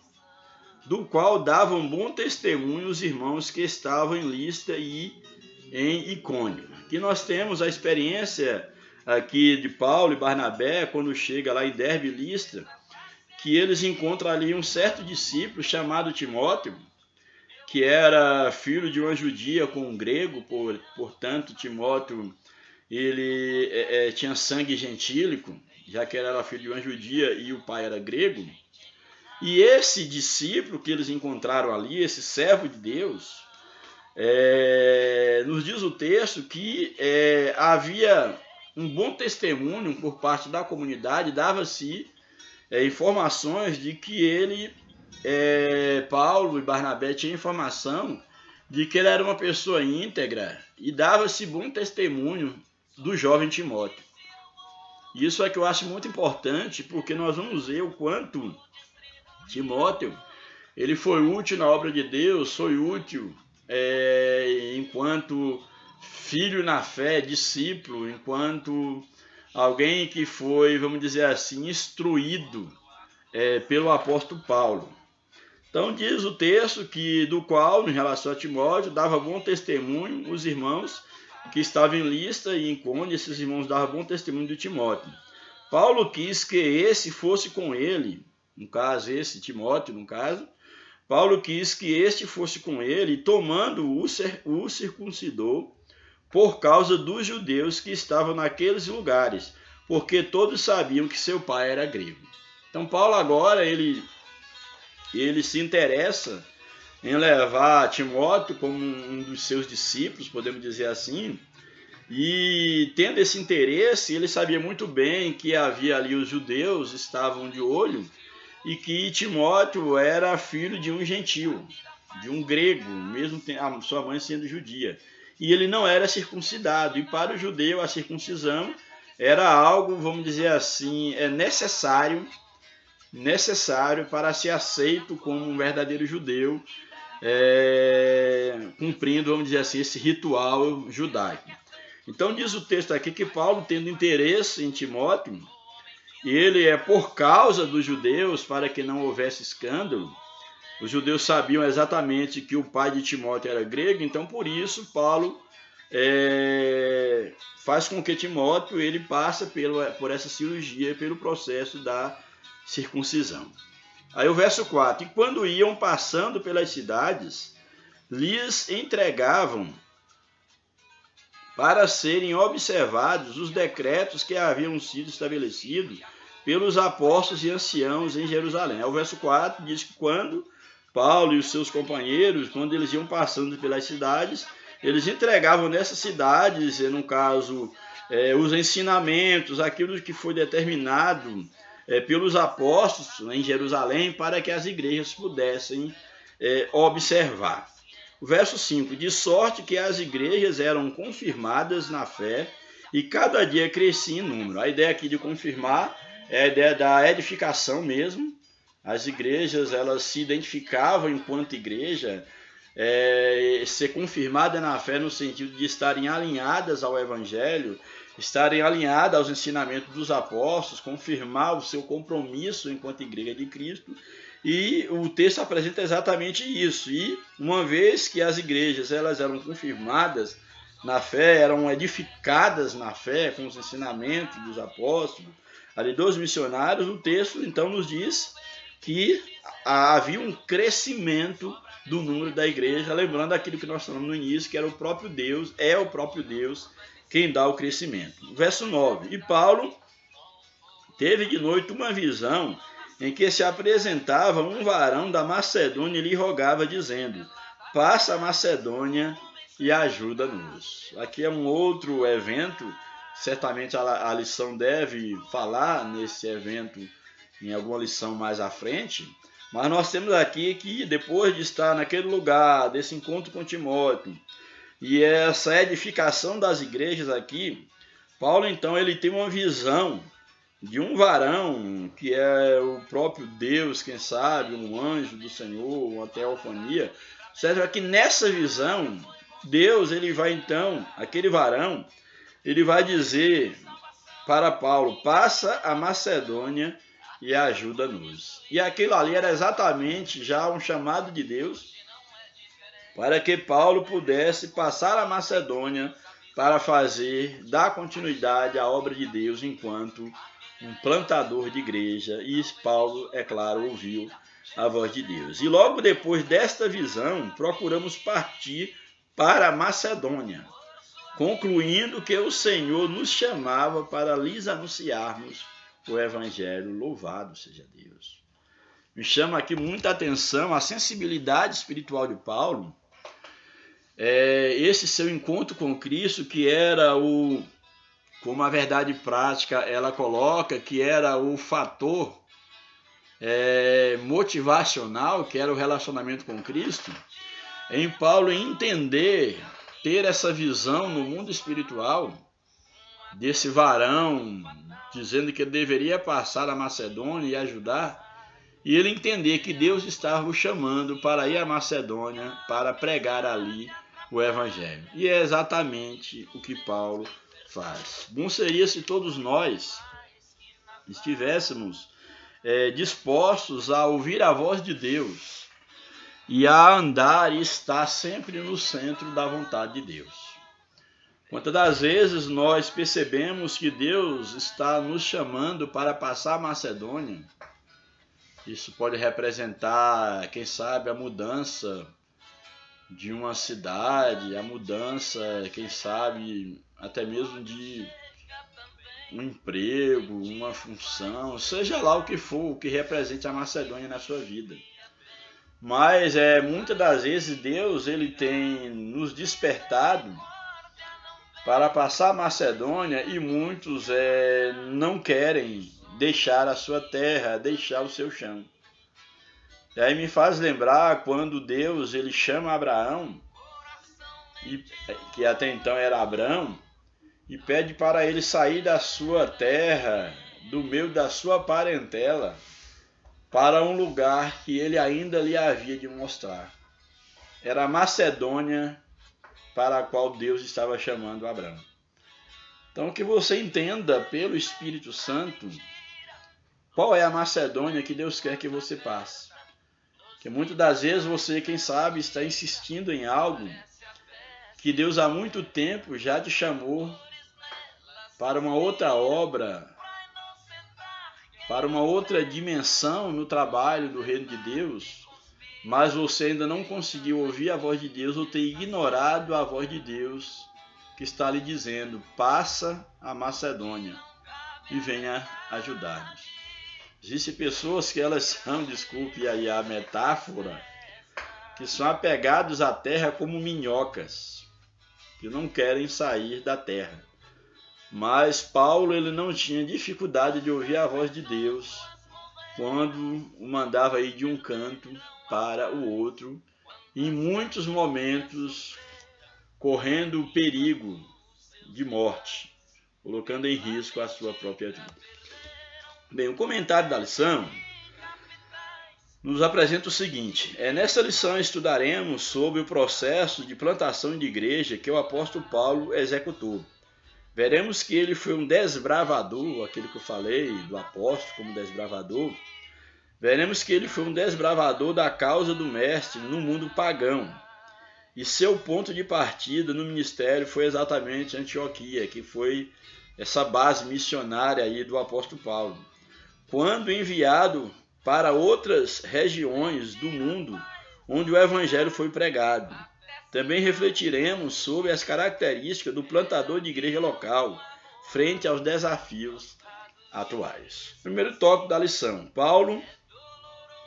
do qual davam bom testemunho os irmãos que estavam em Listra e em Icônio. Aqui nós temos a experiência aqui de Paulo e Barnabé, quando chega lá em Derbe e Listra, que eles encontram ali um certo discípulo chamado Timóteo, que era filho de uma judia com um grego, portanto Timóteo ele tinha sangue gentílico, já que ele era filho de uma judia e o pai era grego. E esse discípulo que eles encontraram ali, esse servo de Deus, nos diz o texto que havia um bom testemunho por parte da comunidade, dava-se informações de que ele, Paulo e Barnabé, tinham informação de que ele era uma pessoa íntegra e dava-se bom testemunho do jovem Timóteo. Isso é que eu acho muito importante, porque nós vamos ver o quanto Timóteo ele foi útil na obra de Deus, foi útil enquanto filho na fé, discípulo, enquanto alguém que foi, vamos dizer assim, instruído pelo apóstolo Paulo. Então diz o texto que do qual, em relação a Timóteo, dava bom testemunho os irmãos que estava em Listra e em Icônio, esses irmãos davam bom testemunho de Timóteo. Paulo quis que esse fosse com ele, no caso, esse Timóteo, no caso, Paulo quis que este fosse com ele, tomando o circuncidou por causa dos judeus que estavam naqueles lugares, porque todos sabiam que seu pai era grego. Então Paulo agora, ele se interessa em levar Timóteo como um dos seus discípulos, podemos dizer assim, e tendo esse interesse, ele sabia muito bem que havia ali os judeus, estavam de olho, e que Timóteo era filho de um gentil, de um grego, mesmo a sua mãe sendo judia. E ele não era circuncidado, e para o judeu a circuncisão era algo, vamos dizer assim, necessário para ser aceito como um verdadeiro judeu, cumprindo, vamos dizer assim, esse ritual judaico. Então diz o texto aqui que Paulo, tendo interesse em Timóteo, ele por causa dos judeus, para que não houvesse escândalo. Os judeus sabiam exatamente que o pai de Timóteo era grego, então por isso Paulo faz com que Timóteo ele passe por essa cirurgia, pelo processo da circuncisão. Aí o verso 4, e quando iam passando pelas cidades, lhes entregavam para serem observados os decretos que haviam sido estabelecidos pelos apóstolos e anciãos em Jerusalém. O verso 4 diz que quando Paulo e os seus companheiros, quando eles iam passando pelas cidades, eles entregavam nessas cidades, no caso, os ensinamentos, aquilo que foi determinado pelos apóstolos em Jerusalém, para que as igrejas pudessem observar. O verso 5, de sorte que as igrejas eram confirmadas na fé e cada dia crescia em número. A ideia aqui de confirmar é a ideia da edificação mesmo. As igrejas, elas se identificavam enquanto igreja, ser confirmada na fé no sentido de estarem alinhadas ao evangelho, estarem alinhadas aos ensinamentos dos apóstolos, confirmar o seu compromisso enquanto igreja de Cristo. E o texto apresenta exatamente isso. E uma vez que as igrejas elas eram confirmadas na fé, eram edificadas na fé com os ensinamentos dos apóstolos, ali dos missionários, o texto então nos diz que havia um crescimento do número da igreja, lembrando aquilo que nós falamos no início, que era o próprio Deus, é o próprio Deus quem dá o crescimento. Verso 9, e Paulo teve de noite uma visão em que se apresentava um varão da Macedônia e lhe rogava, dizendo, passa a Macedônia e ajuda-nos. Aqui é um outro evento, certamente a lição deve falar nesse evento em alguma lição mais à frente, mas nós temos aqui que depois de estar naquele lugar, desse encontro com Timóteo, e essa edificação das igrejas aqui, Paulo então ele tem uma visão de um varão, que é o próprio Deus, quem sabe, um anjo do Senhor, uma teofania, certo? Que nessa visão, Deus, ele vai então, aquele varão, ele vai dizer para Paulo, passa a Macedônia e ajuda-nos. E aquilo ali era exatamente já um chamado de Deus, para que Paulo pudesse passar a Macedônia para dar continuidade à obra de Deus enquanto um plantador de igreja, e Paulo, é claro, ouviu a voz de Deus. E logo depois desta visão, procuramos partir para a Macedônia, concluindo que o Senhor nos chamava para lhes anunciarmos o Evangelho. Louvado seja Deus. Me chama aqui muita atenção a sensibilidade espiritual de Paulo, esse seu encontro com Cristo, que era como a verdade prática ela coloca, que era o fator motivacional, que era o relacionamento com Cristo, em Paulo entender, ter essa visão no mundo espiritual, desse varão, dizendo que ele deveria passar a Macedônia e ajudar, e ele entender que Deus estava o chamando para ir à Macedônia, para pregar ali o Evangelho. E é exatamente o que Paulo faz. Bom seria se todos nós estivéssemos dispostos a ouvir a voz de Deus e a andar e estar sempre no centro da vontade de Deus. Quantas das vezes nós percebemos que Deus está nos chamando para passar a Macedônia? Isso pode representar, quem sabe, a mudança de uma cidade, a mudança, quem sabe, até mesmo de um emprego, uma função, seja lá o que for, o que represente a Macedônia na sua vida. Mas muitas das vezes Deus ele tem nos despertado para passar a Macedônia e muitos não querem deixar a sua terra, deixar o seu chão. E aí me faz lembrar quando Deus ele chama Abraão, que até então era Abrão, e pede para ele sair da sua terra, do meio da sua parentela, para um lugar que ele ainda lhe havia de mostrar. Era a Macedônia para a qual Deus estava chamando Abraão. Então que você entenda pelo Espírito Santo qual é a Macedônia que Deus quer que você passe. Porque muitas das vezes você, quem sabe, está insistindo em algo que Deus há muito tempo já te chamou para uma outra obra, para uma outra dimensão no trabalho do reino de Deus, mas você ainda não conseguiu ouvir a voz de Deus ou ter ignorado a voz de Deus que está lhe dizendo: passa a Macedônia e venha ajudar-nos. Existem pessoas que elas são, desculpe aí a metáfora, que são apegados à terra como minhocas, que não querem sair da terra. Mas Paulo ele não tinha dificuldade de ouvir a voz de Deus quando o mandava ir de um canto para o outro, em muitos momentos correndo o perigo de morte, colocando em risco a sua própria vida. Bem, o comentário da lição nos apresenta o seguinte: nessa lição estudaremos sobre o processo de plantação de igreja que o apóstolo Paulo executou. Veremos que ele foi um desbravador, aquele que eu falei do apóstolo como desbravador. Veremos que ele foi um desbravador da causa do mestre no mundo pagão. E seu ponto de partida no ministério foi exatamente Antioquia, que foi essa base missionária aí do apóstolo Paulo. Quando enviado para outras regiões do mundo onde o evangelho foi pregado. Também refletiremos sobre as características do plantador de igreja local frente aos desafios atuais. Primeiro tópico da lição: Paulo,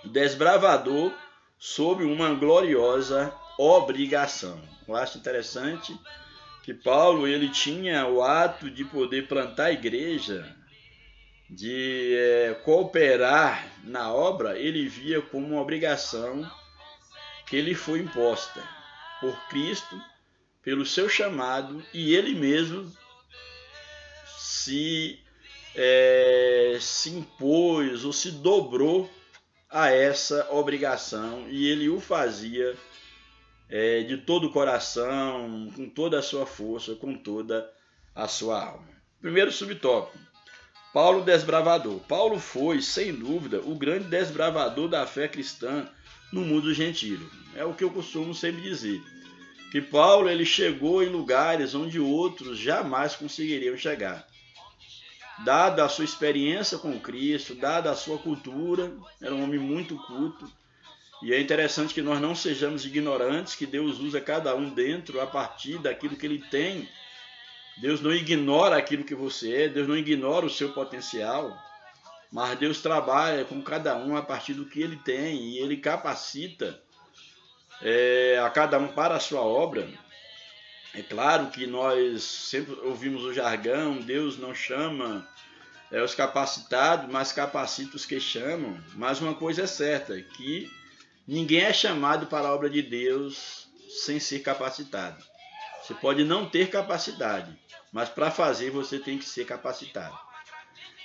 desbravador sob uma gloriosa obrigação. Eu acho interessante que Paulo ele tinha o ato de poder plantar a igreja, de cooperar na obra, ele via como uma obrigação que lhe foi imposta por Cristo, pelo seu chamado, e ele mesmo se impôs ou se dobrou a essa obrigação, e ele o fazia de todo o coração, com toda a sua força, com toda a sua alma. Primeiro subtópico: Paulo desbravador. Paulo foi, sem dúvida, o grande desbravador da fé cristã no mundo gentil. É o que eu costumo sempre dizer, que Paulo ele chegou em lugares onde outros jamais conseguiriam chegar. Dada a sua experiência com Cristo, dada a sua cultura, era um homem muito culto. E é interessante que nós não sejamos ignorantes, que Deus usa cada um dentro a partir daquilo que ele tem. Deus não ignora aquilo que você é, Deus não ignora o seu potencial, mas Deus trabalha com cada um a partir do que ele tem e ele capacita a cada um para a sua obra. É claro que nós sempre ouvimos o jargão: Deus não chama os capacitados, mas capacita os que chamam. Mas uma coisa é certa, que ninguém é chamado para a obra de Deus sem ser capacitado. Você pode não ter capacidade, mas para fazer você tem que ser capacitado.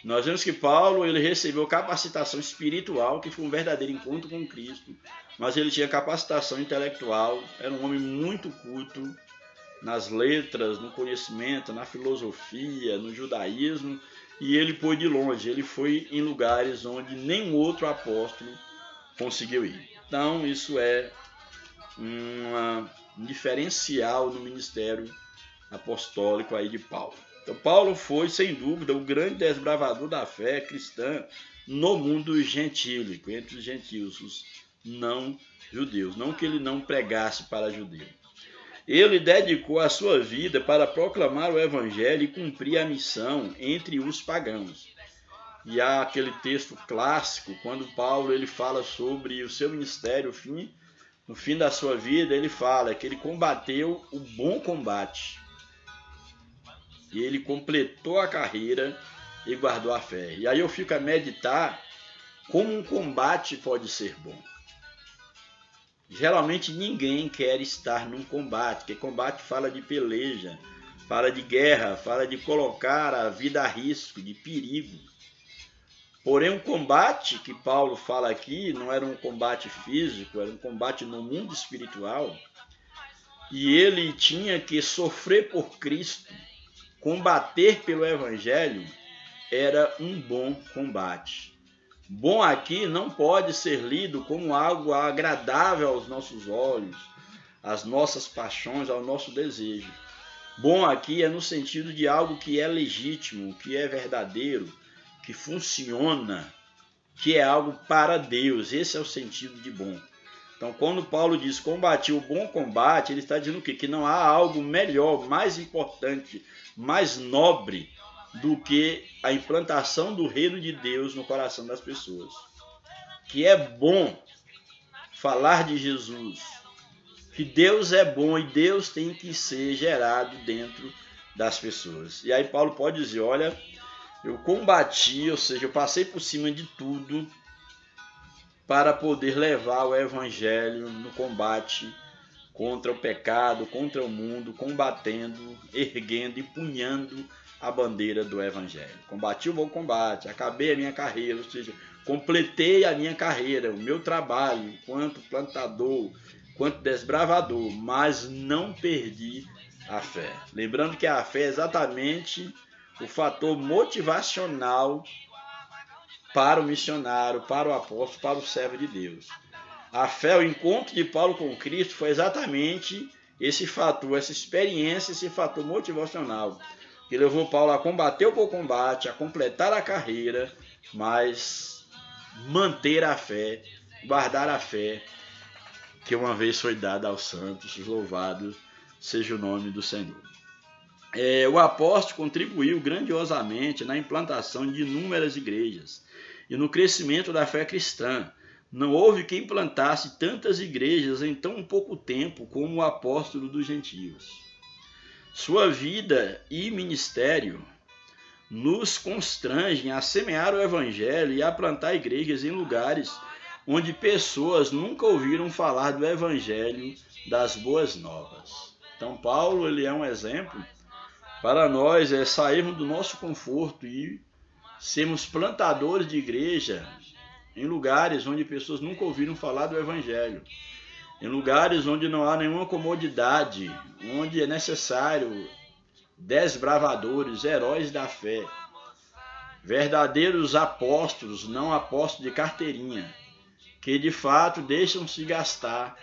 Nós vemos que Paulo ele recebeu capacitação espiritual, que foi um verdadeiro encontro com Cristo, mas ele tinha capacitação intelectual, era um homem muito culto nas letras, no conhecimento, na filosofia, no judaísmo, e ele pôde ir longe, ele foi em lugares onde nenhum outro apóstolo conseguiu ir. Então isso é um diferencial no ministério apostólico aí de Paulo. Então Paulo foi, sem dúvida, o grande desbravador da fé cristã no mundo gentílico, entre os gentios, os não judeus. Não que ele não pregasse para judeus. Ele dedicou a sua vida para proclamar o evangelho e cumprir a missão entre os pagãos. E há aquele texto clássico, quando Paulo ele fala sobre o seu ministério, no fim da sua vida, ele fala que ele combateu o bom combate. E ele completou a carreira e guardou a fé. E aí eu fico a meditar como um combate pode ser bom. Geralmente ninguém quer estar num combate, porque combate fala de peleja, fala de guerra, fala de colocar a vida a risco, de perigo. Porém, o combate que Paulo fala aqui não era um combate físico, era um combate no mundo espiritual. E ele tinha que sofrer por Cristo, combater pelo Evangelho, era um bom combate. Bom aqui não pode ser lido como algo agradável aos nossos olhos, às nossas paixões, ao nosso desejo. Bom aqui é no sentido de algo que é legítimo, que é verdadeiro, que funciona, que é algo para Deus. Esse é o sentido de bom. Então, quando Paulo diz combati o bom combate, ele está dizendo o quê? Que não há algo melhor, mais importante, mais nobre do que a implantação do reino de Deus no coração das pessoas. Que é bom falar de Jesus, que Deus é bom e Deus tem que ser gerado dentro das pessoas. E aí Paulo pode dizer, olha, eu combati, ou seja, eu passei por cima de tudo para poder levar o evangelho no combate contra o pecado, contra o mundo, combatendo, erguendo e punhando a bandeira do evangelho. Combati o bom combate, acabei a minha carreira, ou seja, completei a minha carreira, o meu trabalho enquanto plantador, enquanto desbravador, mas não perdi a fé. Lembrando que a fé é exatamente o fator motivacional para o missionário, para o apóstolo, para o servo de Deus. A fé, o encontro de Paulo com Cristo foi exatamente esse fator, essa experiência, esse fator motivacional que levou Paulo a combater o bom combate, a completar a carreira, mas manter a fé, guardar a fé que uma vez foi dada aos santos. Louvado seja o nome do Senhor. O apóstolo contribuiu grandiosamente na implantação de inúmeras igrejas e no crescimento da fé cristã. Não houve quem plantasse tantas igrejas em tão pouco tempo como o apóstolo dos gentios. Sua vida e ministério nos constrangem a semear o evangelho e a plantar igrejas em lugares onde pessoas nunca ouviram falar do evangelho das boas novas. Então Paulo ele é um exemplo para nós, sairmos do nosso conforto e sermos plantadores de igreja em lugares onde pessoas nunca ouviram falar do evangelho, em lugares onde não há nenhuma comodidade, onde é necessário desbravadores, heróis da fé, verdadeiros apóstolos, não apóstolos de carteirinha, que de fato deixam-se gastar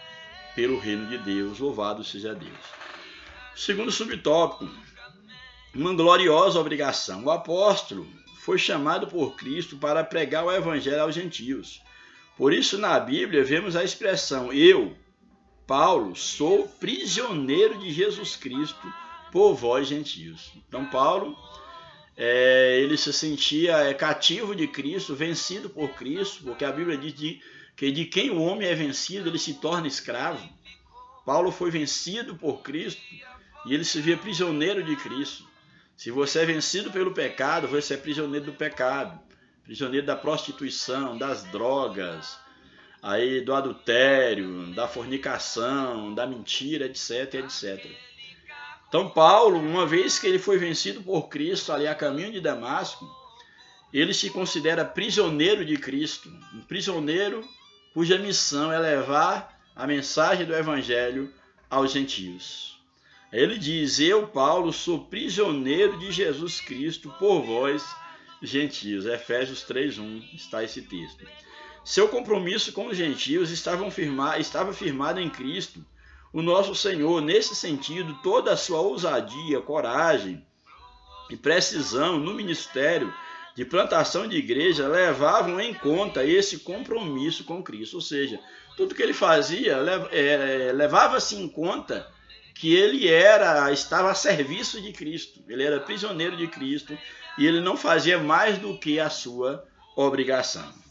pelo reino de Deus. Louvado seja Deus. Segundo subtópico, uma gloriosa obrigação. O apóstolo foi chamado por Cristo para pregar o evangelho aos gentios. Por isso, na Bíblia, vemos a expressão, eu, Paulo, sou prisioneiro de Jesus Cristo por vós, gentios. Então, Paulo, ele se sentia cativo de Cristo, vencido por Cristo, porque a Bíblia diz que de quem o homem é vencido, ele se torna escravo. Paulo foi vencido por Cristo e ele se via prisioneiro de Cristo. Se você é vencido pelo pecado, você é prisioneiro do pecado, prisioneiro da prostituição, das drogas, aí do adultério, da fornicação, da mentira, etc, etc. Então Paulo, uma vez que ele foi vencido por Cristo ali a caminho de Damasco, ele se considera prisioneiro de Cristo, um prisioneiro cuja missão é levar a mensagem do evangelho aos gentios. Ele diz, eu, Paulo, sou prisioneiro de Jesus Cristo por vós, gentios. Efésios 3:1 está esse texto. Seu compromisso com os gentios estava firmado em Cristo, o nosso Senhor, nesse sentido, toda a sua ousadia, coragem e precisão no ministério de plantação de igreja levavam em conta esse compromisso com Cristo. Ou seja, tudo que ele fazia levava-se em conta que ele estava a serviço de Cristo, ele era prisioneiro de Cristo e ele não fazia mais do que a sua obrigação.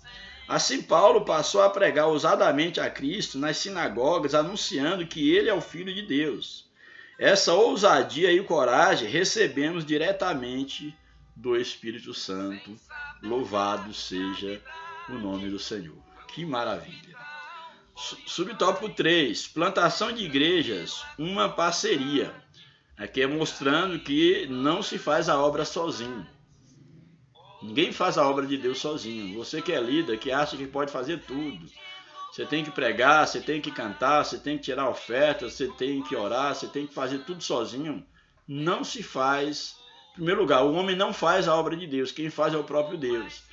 Assim, Paulo passou a pregar ousadamente a Cristo nas sinagogas, anunciando que ele é o Filho de Deus. Essa ousadia e coragem recebemos diretamente do Espírito Santo. Louvado seja o nome do Senhor. Que maravilha! Subtópico 3. Plantação de igrejas, uma parceria. Aqui é mostrando que não se faz a obra sozinho. Ninguém faz a obra de Deus sozinho. Você que é líder, que acha que pode fazer tudo. Você tem que pregar, você tem que cantar, você tem que tirar oferta, você tem que orar, você tem que fazer tudo sozinho. Não se faz. Em primeiro lugar, o homem não faz a obra de Deus. Quem faz é o próprio Deus.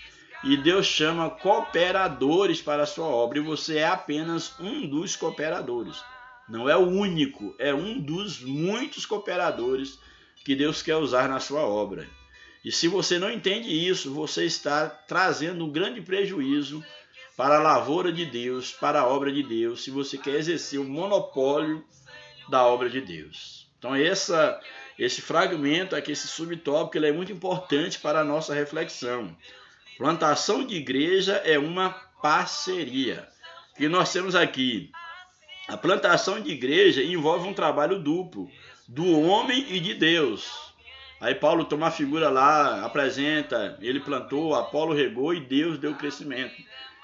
E Deus chama cooperadores para a sua obra. E você é apenas um dos cooperadores. Não é o único, é um dos muitos cooperadores que Deus quer usar na sua obra. E se você não entende isso, você está trazendo um grande prejuízo para a lavoura de Deus, para a obra de Deus, se você quer exercer o monopólio da obra de Deus. Então esse fragmento aqui, esse subtópico, ele é muito importante para a nossa reflexão. Plantação de igreja é uma parceria. E nós temos aqui, a plantação de igreja envolve um trabalho duplo, do homem e de Deus. Aí Paulo toma a figura lá, apresenta, ele plantou, Apolo regou e Deus deu crescimento.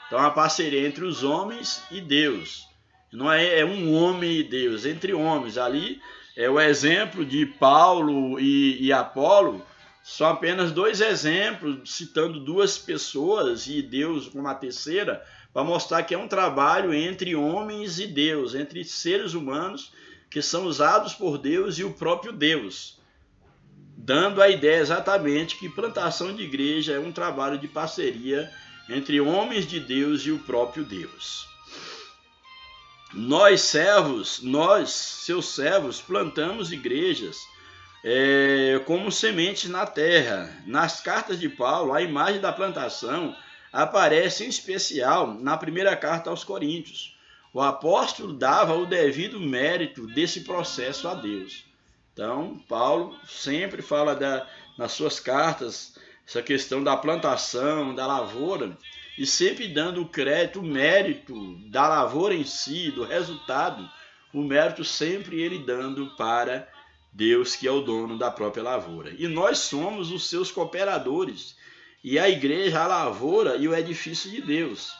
Então é uma parceria entre os homens e Deus. Não é um homem e Deus, entre homens. Ali é o exemplo de Paulo e Apolo, são apenas dois exemplos, citando duas pessoas e Deus como a terceira, para mostrar que é um trabalho entre homens e Deus, entre seres humanos que são usados por Deus e o próprio Deus, dando a ideia exatamente que plantação de igreja é um trabalho de parceria entre homens de Deus e o próprio Deus. Nós, seus servos, plantamos igrejas como sementes na terra. Nas cartas de Paulo, a imagem da plantação aparece em especial na primeira carta aos Coríntios. O apóstolo dava o devido mérito desse processo a Deus. Então, Paulo sempre fala nas suas cartas essa questão da plantação, da lavoura, e sempre dando o crédito, o mérito da lavoura em si, do resultado, o mérito sempre ele dando para Deus, que é o dono da própria lavoura. E nós somos os seus cooperadores, e a igreja, a lavoura e o edifício de Deus.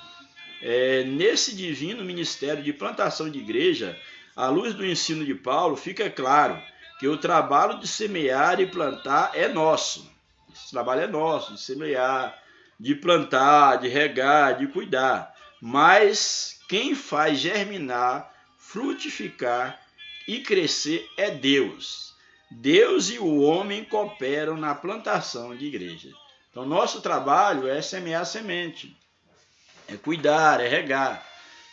Nesse divino ministério de plantação de igreja, à luz do ensino de Paulo, fica claro que o trabalho de semear e plantar é nosso. Esse trabalho é nosso, de semear, de plantar, de regar, de cuidar. Mas quem faz germinar, frutificar e crescer é Deus. Deus e o homem cooperam na plantação de igreja. Então, nosso trabalho é semear a semente, é cuidar, é regar.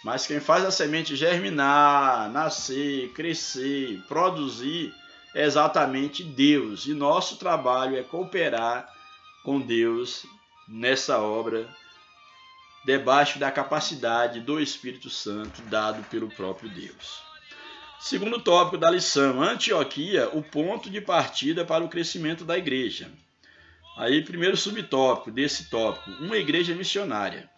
Mas quem faz a semente germinar, nascer, crescer, produzir, é exatamente Deus. E nosso trabalho é cooperar com Deus nessa obra, debaixo da capacidade do Espírito Santo dado pelo próprio Deus. Segundo tópico da lição, Antioquia, o ponto de partida para o crescimento da igreja. Aí, primeiro subtópico desse tópico, uma igreja missionária.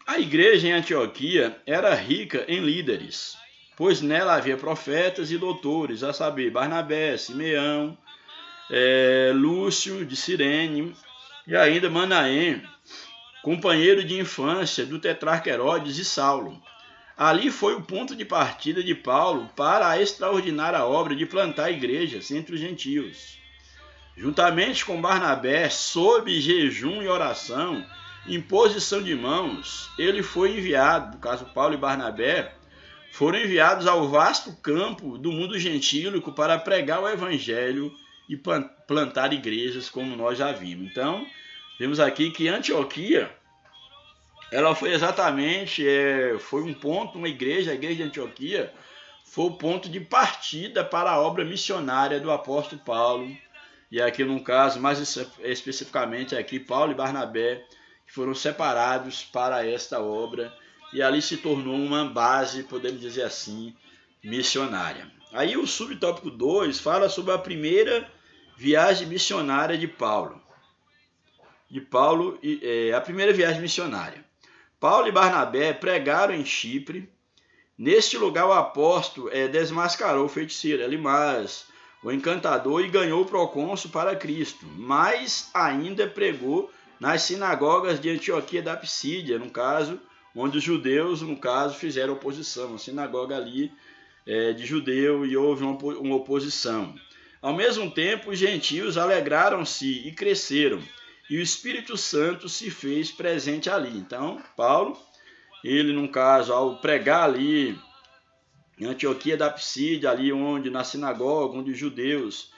A igreja em Antioquia era rica em líderes, pois nela havia profetas e doutores, a saber, Barnabé, Simeão, Lúcio de Cirene e ainda Manaém, companheiro de infância do tetrarca Herodes e Saulo. Ali foi o ponto de partida de Paulo para a extraordinária obra de plantar igrejas entre os gentios. Juntamente com Barnabé, sob jejum e oração, imposição de mãos, ele foi enviado, no caso Paulo e Barnabé, foram enviados ao vasto campo do mundo gentílico para pregar o evangelho e plantar igrejas, como nós já vimos. Então, vemos aqui que Antioquia ela foi exatamente, foi um ponto, a igreja de Antioquia, foi o ponto de partida para a obra missionária do apóstolo Paulo. E aqui no caso, mais especificamente aqui, Paulo e Barnabé, que foram separados para esta obra, e ali se tornou uma base, podemos dizer assim, missionária. Aí o subtópico 2 fala sobre a primeira viagem missionária de Paulo. A primeira viagem missionária. Paulo e Barnabé pregaram em Chipre. Neste lugar o apóstolo desmascarou o feiticeiro Elimas, o encantador, e ganhou o procônsul para Cristo, mas ainda pregou nas sinagogas de Antioquia da Psídia, no caso, onde os judeus, no caso, fizeram oposição, a sinagoga ali de judeu, e houve uma oposição. Ao mesmo tempo, os gentios alegraram-se e cresceram, e o Espírito Santo se fez presente ali. Então, Paulo, ele, no caso, ao pregar ali em Antioquia da Psídia, ali onde, na sinagoga, onde os judeus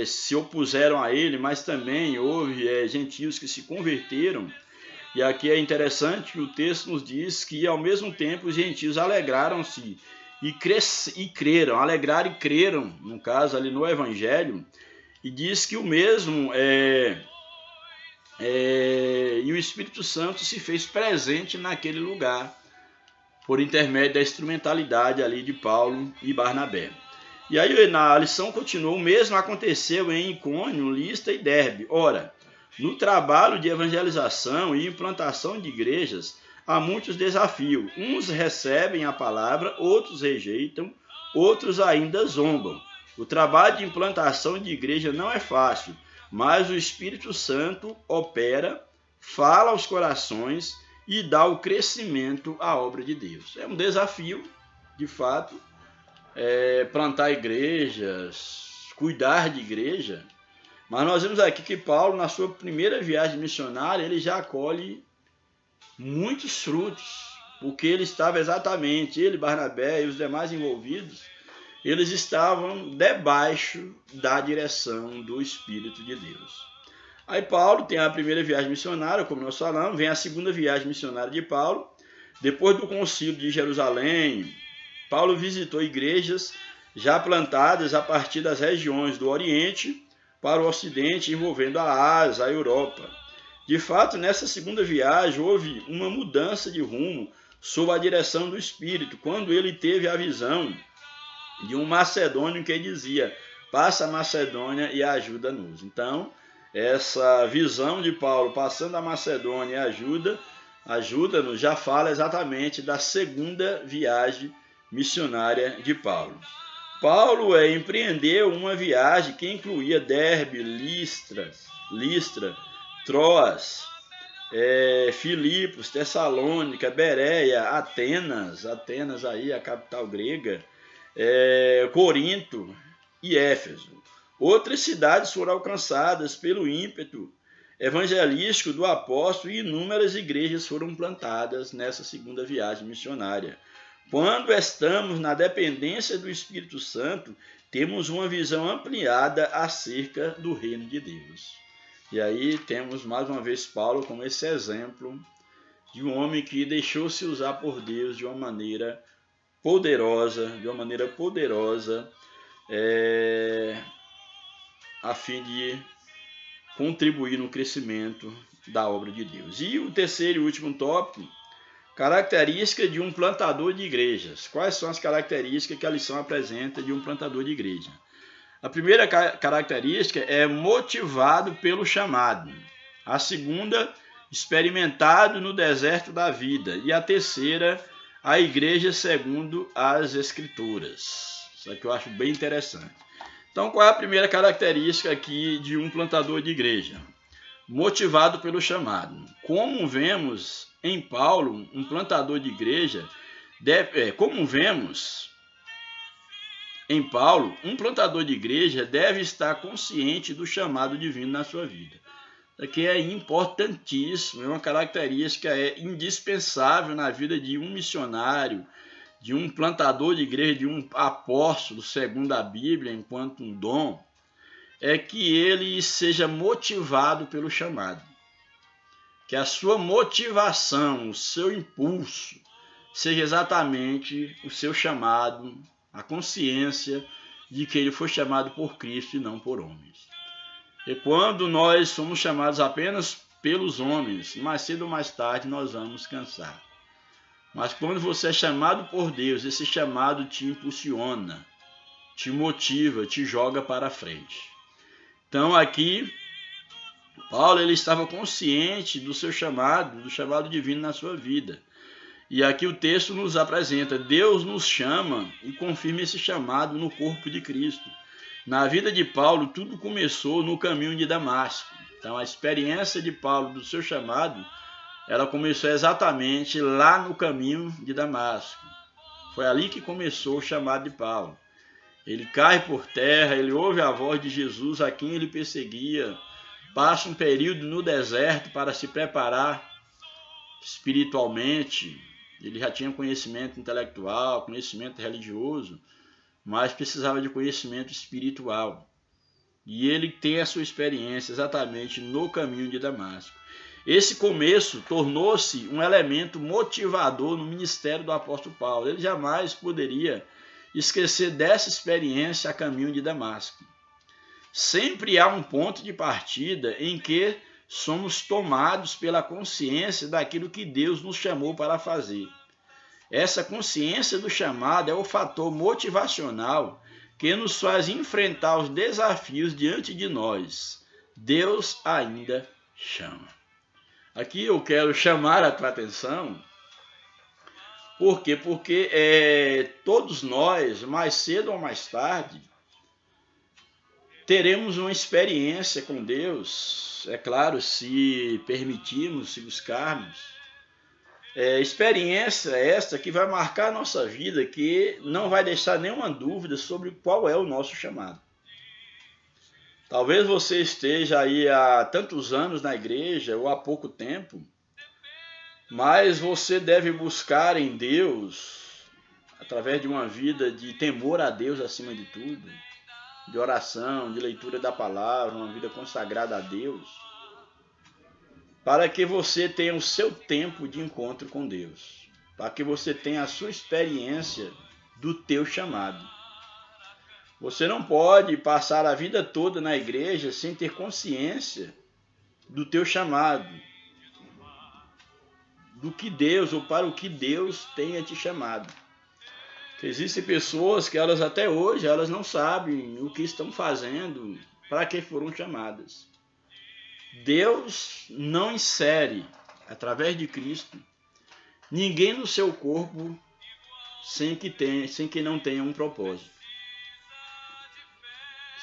se opuseram a ele, mas também houve gentios que se converteram. E aqui é interessante que o texto nos diz que, ao mesmo tempo, os gentios alegraram-se e creram, alegraram e creram, no caso, ali no Evangelho, e diz que o mesmo e o Espírito Santo se fez presente naquele lugar, por intermédio da instrumentalidade ali de Paulo e Barnabé. E aí na lição continua: o mesmo aconteceu em Icônio, Listra e Derbe. Ora, no trabalho de evangelização e implantação de igrejas, há muitos desafios. Uns recebem a palavra, outros rejeitam, outros ainda zombam. O trabalho de implantação de igreja não é fácil, mas o Espírito Santo opera, fala aos corações e dá o crescimento à obra de Deus. É um desafio, de fato, plantar igrejas, cuidar de igreja, mas nós vemos aqui que Paulo, na sua primeira viagem missionária, ele já colhe muitos frutos, porque ele estava exatamente, ele, Barnabé e os demais envolvidos, eles estavam debaixo da direção do Espírito de Deus. Aí Paulo tem a primeira viagem missionária, como nós falamos, vem a segunda viagem missionária de Paulo. Depois do concílio de Jerusalém, Paulo visitou igrejas já plantadas a partir das regiões do Oriente para o Ocidente, envolvendo a Ásia, a Europa. De fato, nessa segunda viagem houve uma mudança de rumo sob a direção do Espírito, quando ele teve a visão de um macedônio que dizia: passa a Macedônia e ajuda-nos. Então, essa visão de Paulo passando a Macedônia e ajuda-nos, já fala exatamente da segunda viagem missionária de Paulo. Paulo empreendeu uma viagem que incluía Derbe, Listra, Troas, Filipos, Tessalônica, Bereia, Atenas aí a capital grega, Corinto e Éfeso. Outras cidades foram alcançadas pelo ímpeto evangelístico do apóstolo e inúmeras igrejas foram plantadas nessa segunda viagem missionária. Quando estamos na dependência do Espírito Santo, temos uma visão ampliada acerca do reino de Deus. E aí temos mais uma vez Paulo como esse exemplo de um homem que deixou-se usar por Deus de uma maneira poderosa, a fim de contribuir no crescimento da obra de Deus. E o terceiro e último tópico: característica de um plantador de igrejas. Quais são as características que a lição apresenta de um plantador de igreja? A primeira característica é motivado pelo chamado. A segunda, experimentado no deserto da vida. E a terceira, a igreja segundo as Escrituras. Isso aqui eu acho bem interessante. Então, qual é a primeira característica aqui de um plantador de igreja? Motivado pelo chamado. Como vemos em Paulo, um plantador de igreja, deve estar consciente do chamado divino na sua vida. Isso aqui é importantíssimo, é uma característica indispensável na vida de um missionário, de um plantador de igreja, de um apóstolo, segundo a Bíblia, enquanto um dom, é que ele seja motivado pelo chamado. que a sua motivação, o seu impulso, seja exatamente o seu chamado, a consciência de que ele foi chamado por Cristo e não por homens. E quando nós somos chamados apenas pelos homens, mais cedo ou mais tarde nós vamos cansar. Mas quando você é chamado por Deus, esse chamado te impulsiona, te motiva, te joga para frente. Então aqui, Paulo ele estava consciente do seu chamado, do chamado divino na sua vida. E aqui o texto nos apresenta, Deus nos chama e confirma esse chamado no corpo de Cristo. Na vida de Paulo, tudo começou no caminho de Damasco. Então a experiência de Paulo do seu chamado, ela começou exatamente lá no caminho de Damasco. Foi ali que começou o chamado de Paulo. Ele cai por terra, ele ouve a voz de Jesus a quem ele perseguia, passa um período no deserto para se preparar espiritualmente. Ele já tinha conhecimento intelectual, conhecimento religioso, mas precisava de conhecimento espiritual. E ele tem a sua experiência exatamente no caminho de Damasco. Esse começo tornou-se um elemento motivador no ministério do apóstolo Paulo. Ele jamais poderia esquecer dessa experiência a caminho de Damasco. Sempre há um ponto de partida em que somos tomados pela consciência daquilo que Deus nos chamou para fazer. Essa consciência do chamado é o fator motivacional que nos faz enfrentar os desafios diante de nós. Deus ainda chama. Aqui eu quero chamar a tua atenção. Por quê? Porque todos nós, mais cedo ou mais tarde, teremos uma experiência com Deus, é claro, se permitirmos, se buscarmos. Experiência esta que vai marcar a nossa vida, que não vai deixar nenhuma dúvida sobre qual é o nosso chamado. Talvez você esteja aí há tantos anos na igreja ou há pouco tempo, mas você deve buscar em Deus, através de uma vida de temor a Deus acima de tudo, de oração, de leitura da palavra, uma vida consagrada a Deus, para que você tenha o seu tempo de encontro com Deus, para que você tenha a sua experiência do teu chamado. Você não pode passar a vida toda na igreja sem ter consciência do teu chamado, do que Deus ou para o que Deus tenha te chamado. Existem pessoas que elas até hoje elas não sabem o que estão fazendo, para que foram chamadas. Deus não insere, através de Cristo, ninguém no seu corpo sem que não tenha um propósito.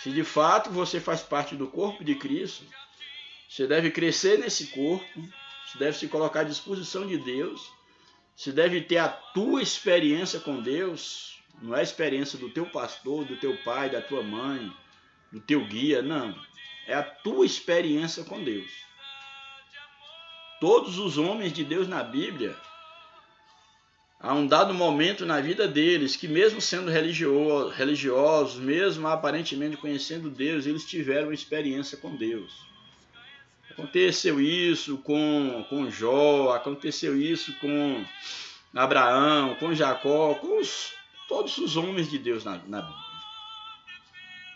Se de fato você faz parte do corpo de Cristo, você deve crescer nesse corpo, você deve se colocar à disposição de Deus, você deve ter a tua experiência com Deus, não é a experiência do teu pastor, do teu pai, da tua mãe, do teu guia, não. É a tua experiência com Deus. Todos os homens de Deus na Bíblia, há um dado momento na vida deles que mesmo sendo religiosos, mesmo aparentemente conhecendo Deus, eles tiveram uma experiência com Deus. Aconteceu isso com Jó, aconteceu isso com Abraão, com Jacó, com todos os homens de Deus na Bíblia.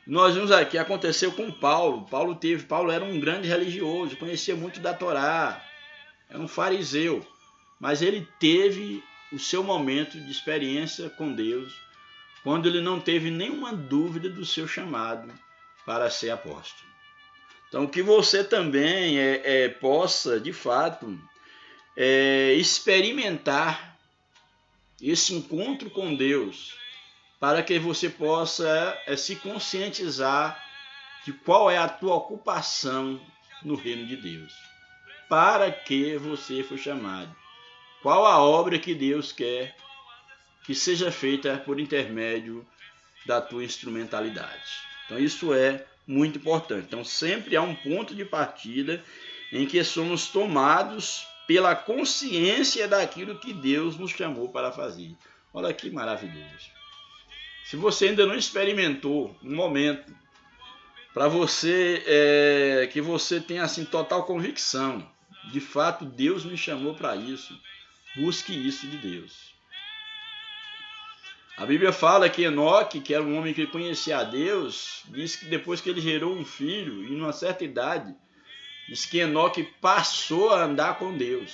Nós vimos aqui, aconteceu com Paulo. Paulo era um grande religioso, conhecia muito da Torá, era um fariseu, mas ele teve o seu momento de experiência com Deus, quando ele não teve nenhuma dúvida do seu chamado para ser apóstolo. Então, que você também possa, de fato, experimentar esse encontro com Deus, para que você possa se conscientizar de qual é a tua ocupação no reino de Deus. Para que você foi chamado. Qual a obra que Deus quer que seja feita por intermédio da tua instrumentalidade. Então isso é muito importante. Então sempre há um ponto de partida em que somos tomados pela consciência daquilo que Deus nos chamou para fazer. Olha que maravilhoso. Se você ainda não experimentou um momento para você, que você tenha assim total convicção De fato, Deus me chamou para isso. Busque isso de Deus. A Bíblia fala que Enoque, que era um homem que conhecia a Deus, diz que depois que ele gerou um filho, e numa certa idade, diz que Enoque passou a andar com Deus.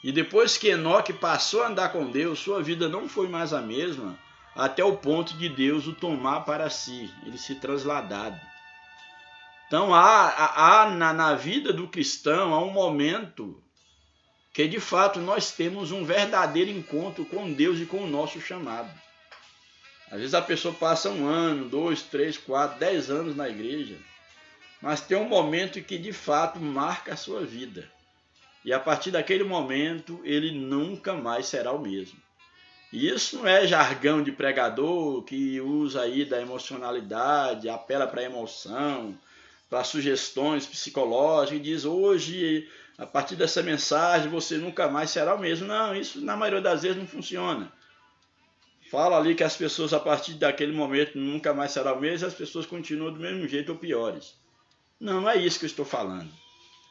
E depois que Enoque passou a andar com Deus, sua vida não foi mais a mesma, até o ponto de Deus o tomar para si, ele se trasladado. Então há na vida do cristão, há um momento que de fato nós temos um verdadeiro encontro com Deus e com o nosso chamado. Às vezes a pessoa passa 1 ano, 2, 3, 4, 10 anos na igreja, mas tem um momento que de fato marca a sua vida. E a partir daquele momento ele nunca mais será o mesmo. E isso não é jargão de pregador que usa aí da emocionalidade, apela para a emoção, para sugestões psicológicas e diz hoje, a partir dessa mensagem, você nunca mais será o mesmo. Não, isso na maioria das vezes não funciona. Fala ali que as pessoas a partir daquele momento nunca mais serão o mesmo e as pessoas continuam do mesmo jeito ou piores. Não é isso que eu estou falando.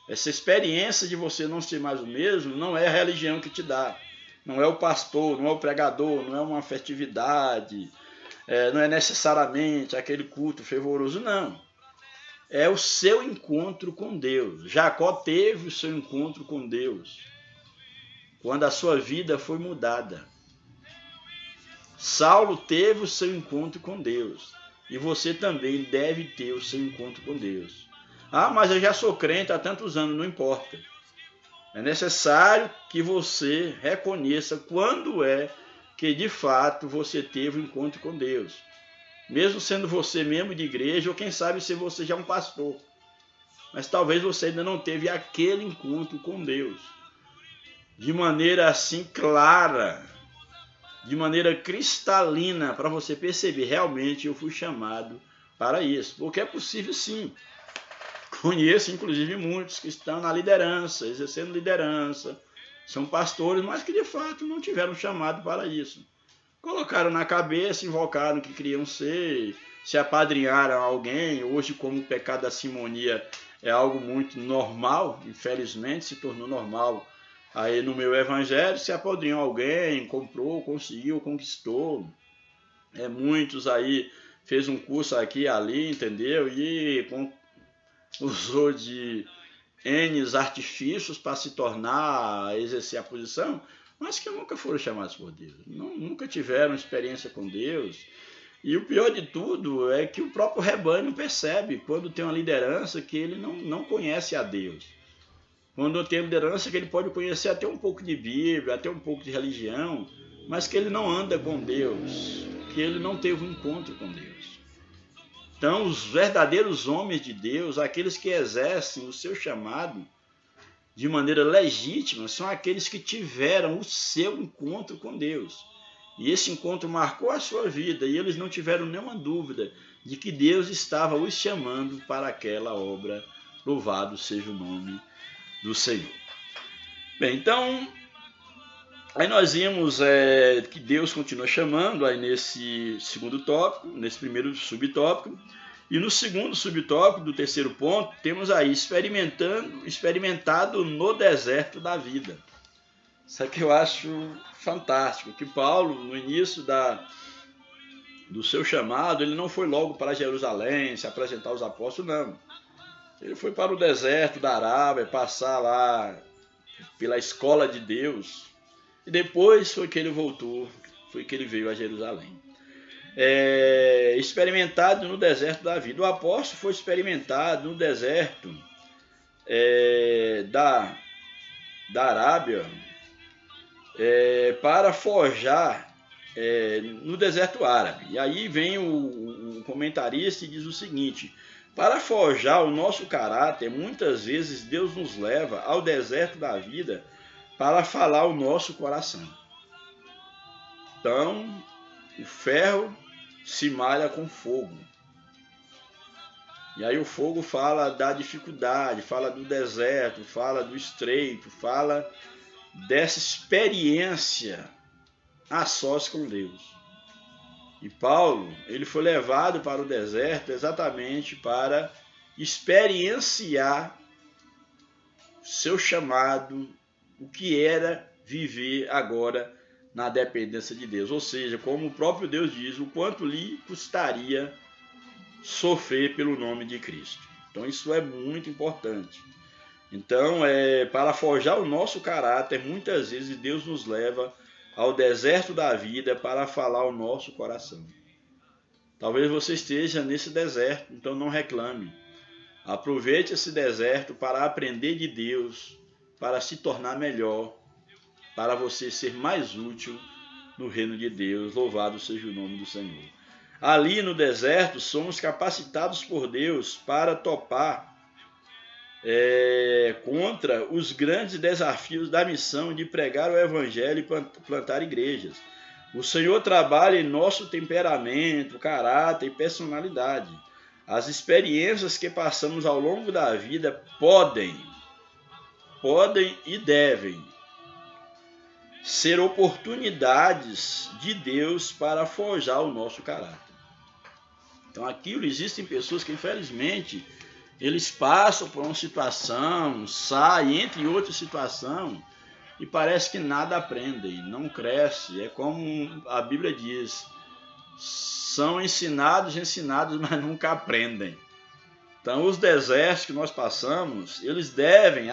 Essa experiência de você não ser mais o mesmo não é a religião que te dá. Não é o pastor, não é o pregador, não é uma festividade, não é necessariamente aquele culto fervoroso, não. É o seu encontro com Deus. Jacó teve o seu encontro com Deus quando a sua vida foi mudada. Saulo teve o seu encontro com Deus. E você também deve ter o seu encontro com Deus. Ah, mas eu já sou crente há tantos anos, não importa. É necessário que você reconheça quando é que de fato você teve o encontro com Deus. Mesmo sendo você membro de igreja, ou quem sabe se você já é um pastor. Mas talvez você ainda não teve aquele encontro com Deus. De maneira assim clara, de maneira cristalina, para você perceber, realmente eu fui chamado para isso. Porque é possível sim. Conheço inclusive muitos que estão na liderança, exercendo liderança, são pastores, mas que de fato não tiveram chamado para isso. Colocaram na cabeça, invocaram que queriam ser, se apadrinharam alguém. Hoje, como o pecado da simonia é algo muito normal, infelizmente se tornou normal. Aí no meu evangelho se apadrinhou alguém, comprou, conseguiu, conquistou. Muitos aí fez um curso aqui e ali, entendeu? E usou de N artifícios para se tornar, exercer a posição, mas que nunca foram chamados por Deus, nunca tiveram experiência com Deus. E o pior de tudo é que o próprio rebanho percebe quando tem uma liderança que ele não conhece a Deus. Quando tem liderança que ele pode conhecer até um pouco de Bíblia, até um pouco de religião, mas que ele não anda com Deus, que ele não teve um encontro com Deus. Então, os verdadeiros homens de Deus, aqueles que exercem o seu chamado de maneira legítima, são aqueles que tiveram o seu encontro com Deus. E esse encontro marcou a sua vida e eles não tiveram nenhuma dúvida de que Deus estava os chamando para aquela obra. Louvado seja o nome do Senhor. Bem, então, aí nós vimos que Deus continua chamando aí nesse segundo tópico, nesse primeiro subtópico. E no segundo subtópico, do terceiro ponto, temos aí experimentado no deserto da vida. Isso aqui eu acho fantástico, que Paulo, no início do seu chamado, ele não foi logo para Jerusalém, se apresentar aos apóstolos, não. Ele foi para o deserto da Arábia, passar lá pela escola de Deus, e depois foi que ele voltou, foi que ele veio a Jerusalém. Experimentado no deserto da vida. O apóstolo foi experimentado no deserto da Arábia para forjar no deserto árabe. E aí vem o comentarista e diz o seguinte: para forjar o nosso caráter, muitas vezes Deus nos leva ao deserto da vida para falar o nosso coração. Então, o ferro se malha com fogo. E aí o fogo fala da dificuldade, fala do deserto, fala do estreito, fala dessa experiência a sós com Deus. E Paulo, ele foi levado para o deserto exatamente para experienciar seu chamado, o que era viver agora na dependência de Deus. Ou seja, como o próprio Deus diz, o quanto lhe custaria sofrer pelo nome de Cristo. Então isso é muito importante. Então, para forjar o nosso caráter, muitas vezes Deus nos leva ao deserto da vida para falar o nosso coração. Talvez você esteja nesse deserto, então não reclame. Aproveite esse deserto para aprender de Deus, para se tornar melhor, para você ser mais útil no reino de Deus. Louvado seja o nome do Senhor. Ali no deserto, somos capacitados por Deus para topar contra os grandes desafios da missão de pregar o evangelho e plantar igrejas. O Senhor trabalha em nosso temperamento, caráter e personalidade. As experiências que passamos ao longo da vida podem e devem ser oportunidades de Deus para forjar o nosso caráter. Então aqui existem pessoas que infelizmente eles passam por uma situação, saem entre outras situações e parece que nada aprendem, não cresce. É como a Bíblia diz, são ensinados, mas nunca aprendem. Então os desertos que nós passamos,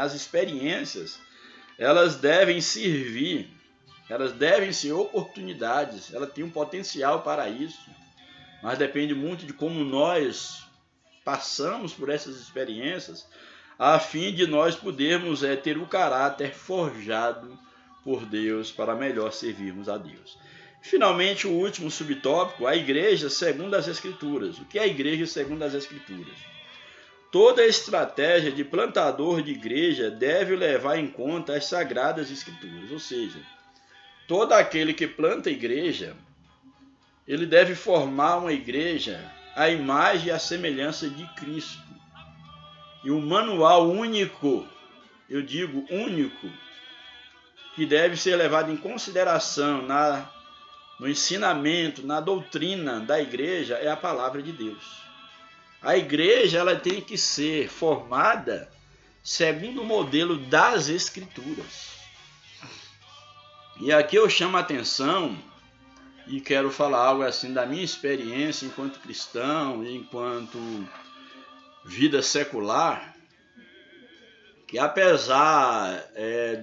as experiências, elas devem servir, elas devem ser oportunidades, ela tem um potencial para isso, mas depende muito de como nós passamos por essas experiências, a fim de nós podermos ter o caráter forjado por Deus para melhor servirmos a Deus. Finalmente, o último subtópico, a igreja segundo as Escrituras. O que é a igreja segundo as Escrituras? Toda estratégia de plantador de igreja deve levar em conta as sagradas Escrituras, ou seja, todo aquele que planta igreja, ele deve formar uma igreja à imagem e à semelhança de Cristo. E o manual único, eu digo único, que deve ser levado em consideração no ensinamento, na doutrina da igreja, é a palavra de Deus. A igreja ela tem que ser formada segundo o modelo das Escrituras. E aqui eu chamo a atenção e quero falar algo assim da minha experiência enquanto cristão, enquanto vida secular, que apesar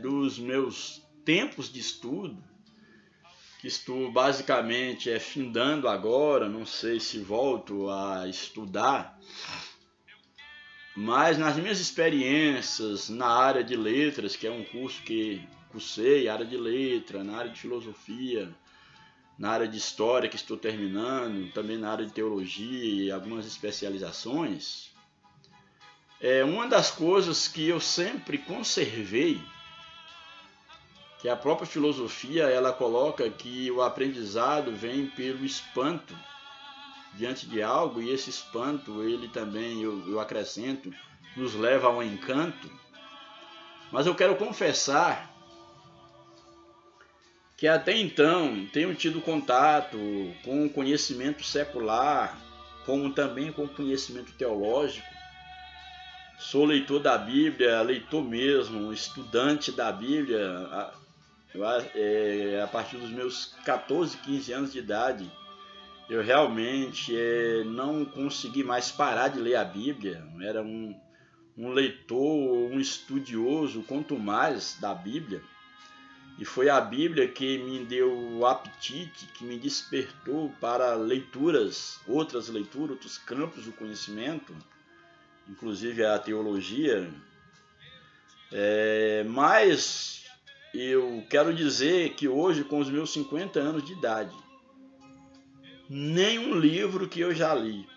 dos meus tempos de estudo, que estou basicamente findando agora, não sei se volto a estudar, mas nas minhas experiências na área de letras, que é um curso que cursei, área de letra, na área de filosofia, na área de história que estou terminando, também na área de teologia e algumas especializações, uma das coisas que eu sempre conservei, que a própria filosofia ela coloca que o aprendizado vem pelo espanto diante de algo, e esse espanto, ele também, eu acrescento, nos leva a um encanto. Mas eu quero confessar que até então tenho tido contato com o conhecimento secular, como também com o conhecimento teológico. Sou leitor da Bíblia, leitor mesmo, estudante da Bíblia, a partir dos meus 14, 15 anos de idade. Eu realmente não consegui mais parar de ler a Bíblia. Era um leitor, um estudioso, quanto mais da Bíblia. E foi a Bíblia que me deu o apetite, que me despertou para leituras, outras campos do conhecimento, inclusive a teologia. Mas eu quero dizer que hoje, com os meus 50 anos de idade, nenhum livro que eu já li,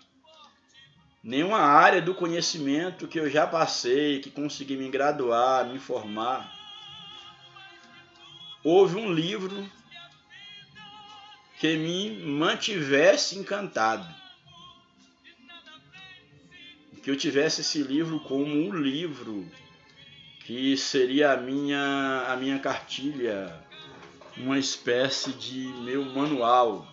nenhuma área do conhecimento que eu já passei, que consegui me graduar, me formar, houve um livro que me mantivesse encantado, que eu tivesse esse livro como um livro que seria a minha cartilha, uma espécie de meu manual.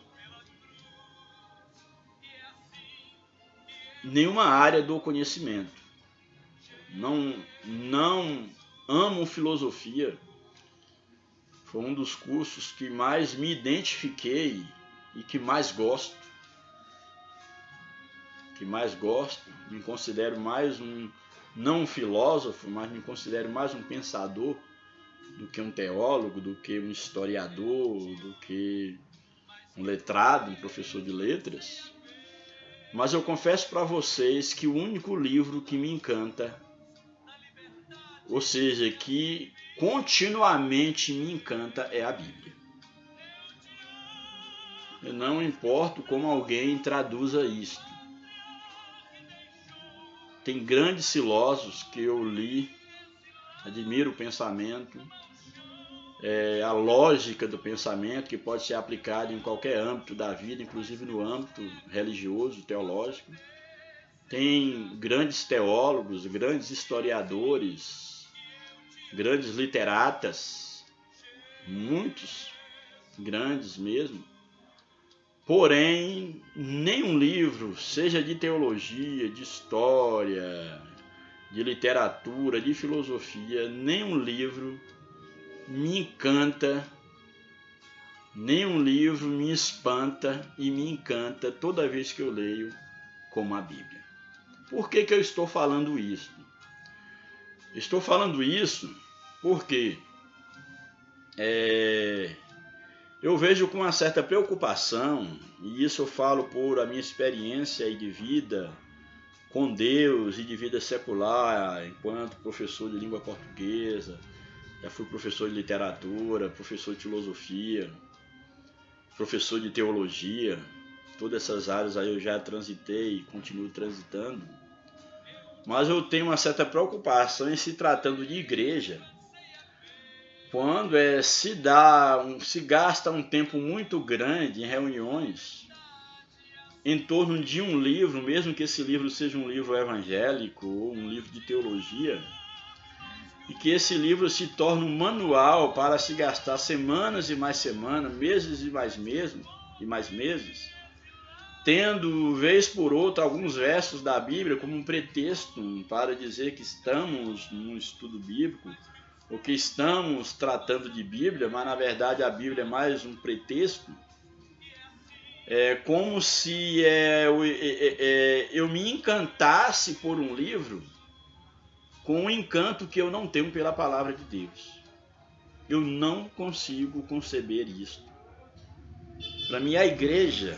Nenhuma área do conhecimento, não amo filosofia. Foi um dos cursos que mais me identifiquei e que mais gosto. Me considero mais não um filósofo, mas me considero mais um pensador do que um teólogo, do que um historiador, do que um letrado, um professor de letras. Mas eu confesso para vocês que o único livro que me encanta, ou seja, que continuamente me encanta, é a Bíblia. Eu não importo como alguém traduza isto. Tem grandes filósofos que eu li, admiro o pensamento, a lógica do pensamento, que pode ser aplicada em qualquer âmbito da vida, inclusive no âmbito religioso, teológico. Tem grandes teólogos, grandes historiadores, grandes literatas, muitos grandes mesmo. Porém, nenhum livro, seja de teologia, de história, de literatura, de filosofia, nenhum livro me encanta, nenhum livro me espanta e me encanta toda vez que eu leio como a Bíblia. Por que eu estou falando isso? Estou falando isso porque eu vejo com uma certa preocupação, e isso eu falo por a minha experiência de vida com Deus e de vida secular, enquanto professor de língua portuguesa, já fui professor de literatura, professor de filosofia, professor de teologia, todas essas áreas aí eu já transitei e continuo transitando. Mas eu tenho uma certa preocupação em se tratando de igreja, quando se gasta um tempo muito grande em reuniões em torno de um livro, mesmo que esse livro seja um livro evangélico ou um livro de teologia, e que esse livro se torne um manual para se gastar semanas e mais semanas, meses e mais meses, tendo, vez por outra, alguns versos da Bíblia como um pretexto para dizer que estamos num estudo bíblico, ou que estamos tratando de Bíblia, mas na verdade a Bíblia é mais um pretexto. É como se eu me encantasse por um livro com um encanto que eu não tenho pela palavra de Deus. Eu não consigo conceber isso. Para mim, a igreja,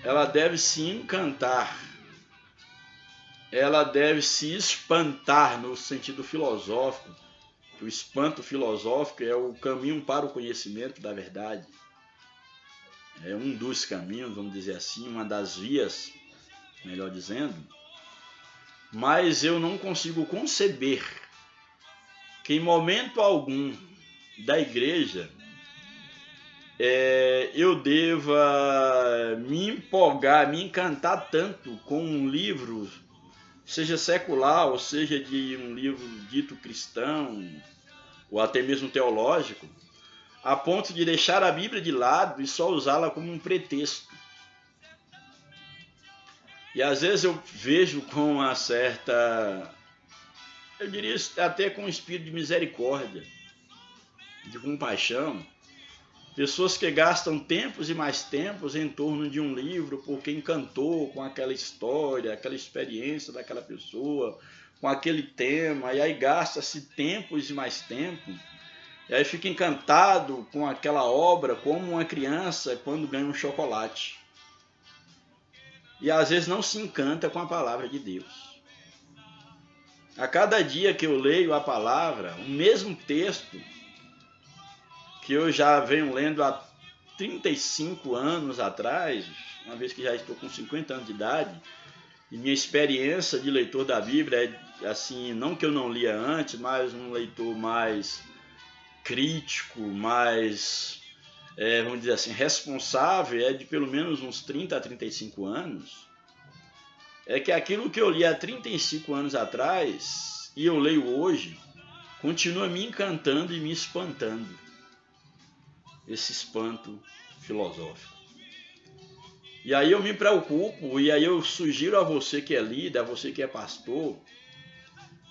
ela deve se encantar, ela deve se espantar no sentido filosófico. O espanto filosófico é o caminho para o conhecimento da verdade. É um dos caminhos, vamos dizer assim, uma das vias, melhor dizendo. Mas eu não consigo conceber que em momento algum da igreja eu deva me empolgar, me encantar tanto com um livro, seja secular ou seja de um livro dito cristão ou até mesmo teológico, a ponto de deixar a Bíblia de lado e só usá-la como um pretexto. E às vezes eu vejo com uma certa, eu diria até com um espírito de misericórdia, de compaixão, pessoas que gastam tempos e mais tempos em torno de um livro porque encantou com aquela história, aquela experiência daquela pessoa, com aquele tema, e aí gasta-se tempos e mais tempo, e aí fica encantado com aquela obra como uma criança quando ganha um chocolate. E às vezes não se encanta com a palavra de Deus. A cada dia que eu leio a palavra, o mesmo texto que eu já venho lendo há 35 anos atrás, uma vez que já estou com 50 anos de idade, e minha experiência de leitor da Bíblia é assim, não que eu não lia antes, mas um leitor mais crítico, mais, vamos dizer assim, responsável, é de pelo menos uns 30 a 35 anos, é que aquilo que eu li há 35 anos atrás, e eu leio hoje, continua me encantando e me espantando. Esse espanto filosófico. E aí eu me preocupo, e aí eu sugiro a você que é líder, a você que é pastor,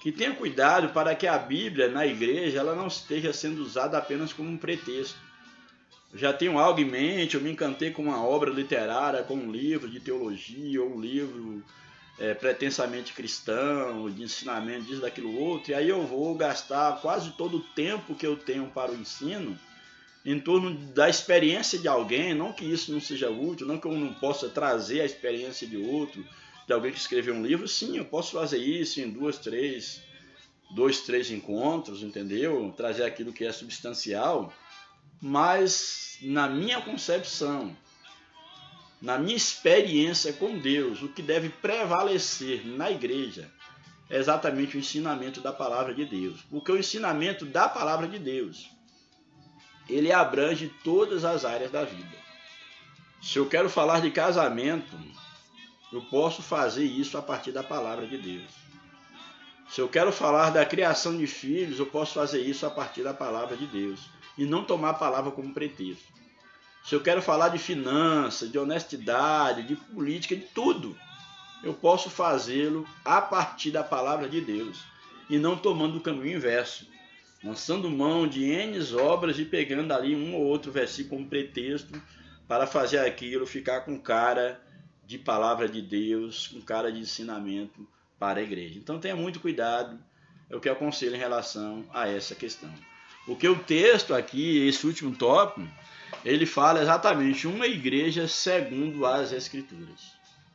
que tenha cuidado para que a Bíblia na igreja ela não esteja sendo usada apenas como um pretexto. Eu já tenho algo em mente, eu me encantei com uma obra literária, com um livro de teologia, ou um livro pretensamente cristão, de ensinamento, disso, daquilo outro, e aí eu vou gastar quase todo o tempo que eu tenho para o ensino em torno da experiência de alguém, não que isso não seja útil, não que eu não possa trazer a experiência de outro, de alguém que escreveu um livro. Sim, eu posso fazer isso em 2, 3 encontros, entendeu? Trazer aquilo que é substancial, mas na minha concepção, na minha experiência com Deus, o que deve prevalecer na igreja é exatamente o ensinamento da palavra de Deus. Porque o ensinamento da palavra de Deus, ele abrange todas as áreas da vida. Se eu quero falar de casamento, eu posso fazer isso a partir da palavra de Deus. Se eu quero falar da criação de filhos, eu posso fazer isso a partir da palavra de Deus. E não tomar a palavra como pretexto. Se eu quero falar de finanças, de honestidade, de política, de tudo, eu posso fazê-lo a partir da palavra de Deus. E não tomando o caminho inverso. Lançando mão de N obras e pegando ali um ou outro versículo como pretexto para fazer aquilo ficar com cara de palavra de Deus, com cara de ensinamento para a igreja. Então tenha muito cuidado, é o que eu aconselho em relação a essa questão. Porque o texto aqui, esse último tópico, ele fala exatamente uma igreja segundo as Escrituras.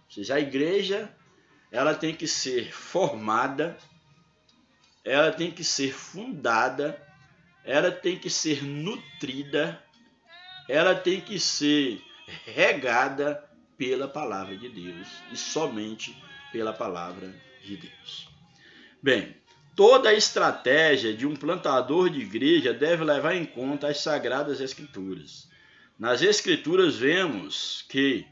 Ou seja, a igreja ela tem que ser formada, ela tem que ser fundada, ela tem que ser nutrida, ela tem que ser regada pela palavra de Deus e somente pela palavra de Deus. Bem, toda a estratégia de um plantador de igreja deve levar em conta as Sagradas Escrituras. Nas Escrituras vemos que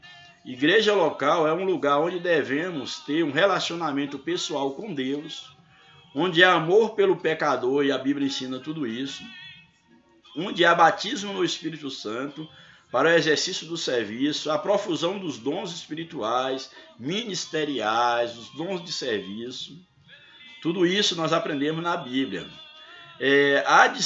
igreja local é um lugar onde devemos ter um relacionamento pessoal com Deus, onde há amor pelo pecador, e a Bíblia ensina tudo isso, onde há batismo no Espírito Santo para o exercício do serviço, a profusão dos dons espirituais, ministeriais, os dons de serviço. Tudo isso nós aprendemos na Bíblia. Há de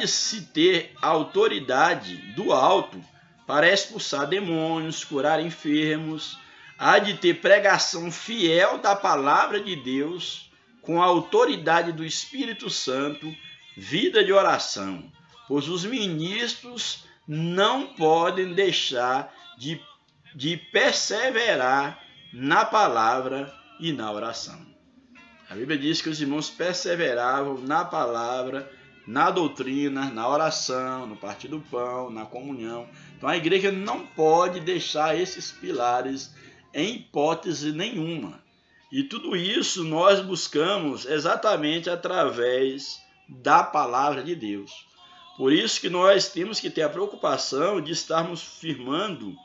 se ter autoridade do alto para expulsar demônios, curar enfermos. Há de ter pregação fiel da palavra de Deus, com a autoridade do Espírito Santo, vida de oração, pois os ministros não podem deixar de perseverar na palavra e na oração. A Bíblia diz que os irmãos perseveravam na palavra, na doutrina, na oração, no partir do pão, na comunhão. Então a igreja não pode deixar esses pilares em hipótese nenhuma. E tudo isso nós buscamos exatamente através da palavra de Deus. Por isso que nós temos que ter a preocupação de estarmos firmando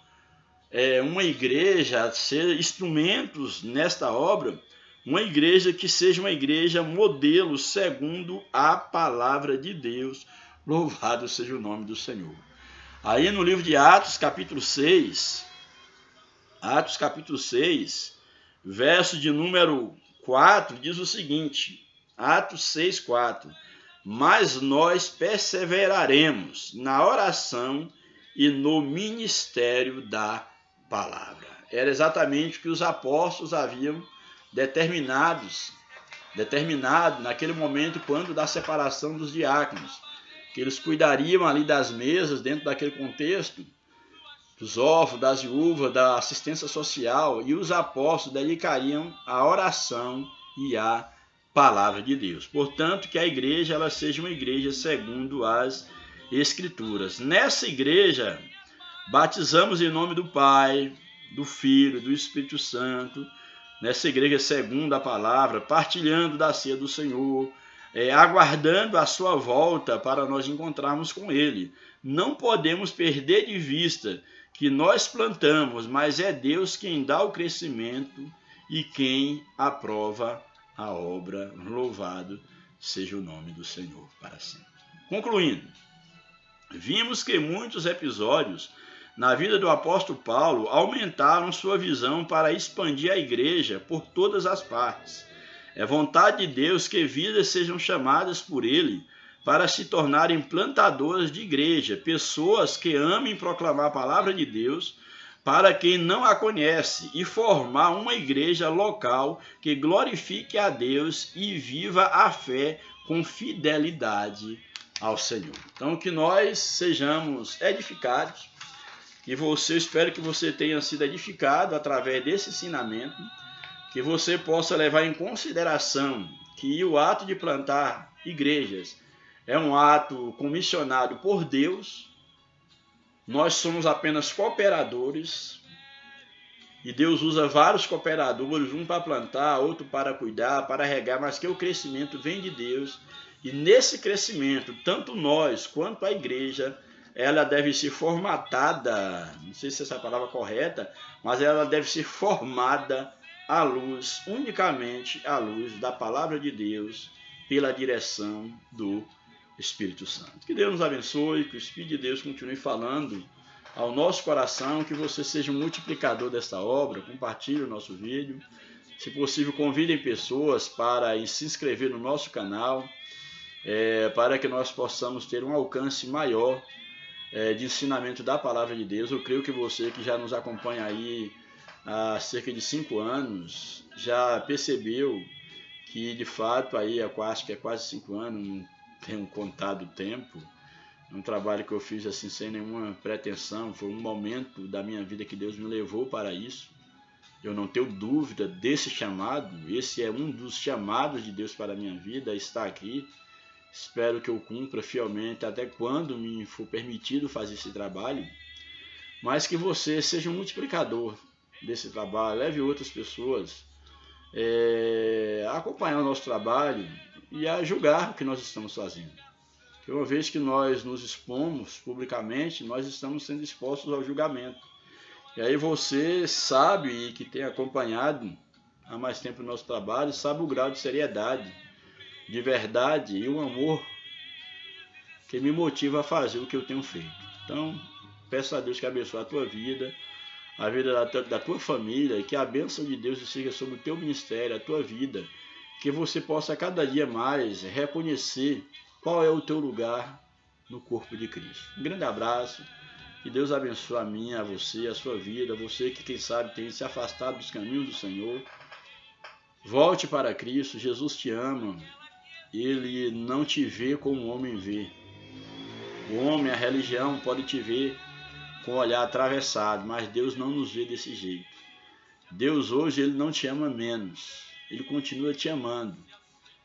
uma igreja, ser instrumentos nesta obra, uma igreja que seja uma igreja modelo segundo a palavra de Deus. Louvado seja o nome do Senhor. Aí no livro de Atos, capítulo 6, verso de número 4, diz o seguinte, Atos 6, 4, mas nós perseveraremos na oração e no ministério da palavra. Era exatamente o que os apóstolos haviam determinado naquele momento, quando da separação dos diáconos, que eles cuidariam ali das mesas, dentro daquele contexto, dos órfãos, das viúvas, da assistência social, e os apóstolos dedicariam a oração e a palavra de Deus. Portanto, que a igreja ela seja uma igreja segundo as Escrituras. Nessa igreja, batizamos em nome do Pai, do Filho, do Espírito Santo. Nessa igreja segundo a palavra, partilhando da ceia do Senhor, aguardando a sua volta para nós encontrarmos com Ele. Não podemos perder de vista que nós plantamos, mas é Deus quem dá o crescimento e quem aprova a obra. Louvado seja o nome do Senhor para sempre. Concluindo, vimos que muitos episódios na vida do apóstolo Paulo aumentaram sua visão para expandir a igreja por todas as partes. É vontade de Deus que vidas sejam chamadas por Ele para se tornarem plantadoras de igreja, pessoas que amem proclamar a palavra de Deus para quem não a conhece e formar uma igreja local que glorifique a Deus e viva a fé com fidelidade ao Senhor. Então, que nós sejamos edificados, que você, espero que você tenha sido edificado através desse ensinamento, que você possa levar em consideração que o ato de plantar igrejas é um ato comissionado por Deus. Nós somos apenas cooperadores e Deus usa vários cooperadores, um para plantar, outro para cuidar, para regar, mas que o crescimento vem de Deus. E nesse crescimento, tanto nós quanto a igreja, ela deve ser formatada, não sei se essa é a palavra correta, mas ela deve ser formada à luz, unicamente à luz da palavra de Deus, pela direção do Espírito Santo. Que Deus nos abençoe, que o Espírito de Deus continue falando ao nosso coração, que você seja um multiplicador desta obra, compartilhe o nosso vídeo, se possível convidem pessoas para se inscrever no nosso canal, para que nós possamos ter um alcance maior de ensinamento da palavra de Deus. Eu creio que você que já nos acompanha aí há cerca de 5 anos, já percebeu que de fato aí acho que é quase 5 anos, não tenho contado o tempo, um trabalho que eu fiz assim sem nenhuma pretensão, foi um momento da minha vida que Deus me levou para isso. Eu não tenho dúvida desse chamado, esse é um dos chamados de Deus para a minha vida, está aqui. Espero que eu cumpra fielmente até quando me for permitido fazer esse trabalho, mas que você seja um multiplicador desse trabalho, leve outras pessoas a acompanhar o nosso trabalho e a julgar o que nós estamos fazendo. Que uma vez que nós nos expomos publicamente, nós estamos sendo expostos ao julgamento. E aí você sabe, que tem acompanhado há mais tempo o nosso trabalho, sabe o grau de seriedade, de verdade e o amor que me motiva a fazer o que eu tenho feito. Então, peço a Deus que abençoe a tua vida, a vida da tua família, e que a bênção de Deus esteja sobre o teu ministério, a tua vida, que você possa cada dia mais reconhecer qual é o teu lugar no corpo de Cristo. Um grande abraço, que Deus abençoe a mim, a você, a sua vida, você que quem sabe tem se afastado dos caminhos do Senhor. Volte para Cristo, Jesus te ama, Ele não te vê como o homem vê. O homem, a religião, pode te ver com o olhar atravessado, mas Deus não nos vê desse jeito. Deus hoje, Ele não te ama menos, Ele continua te amando.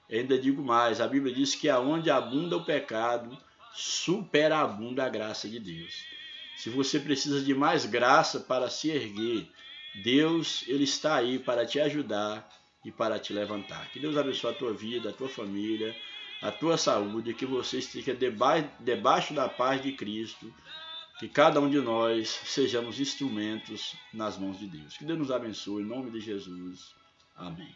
Eu ainda digo mais, a Bíblia diz que aonde abunda o pecado, superabunda a graça de Deus. Se você precisa de mais graça para se erguer, Deus, Ele está aí para te ajudar e para te levantar. Que Deus abençoe a tua vida, a tua família, a tua saúde, que você esteja debaixo da paz de Cristo, que cada um de nós sejamos instrumentos nas mãos de Deus. Que Deus nos abençoe, em nome de Jesus. Amém.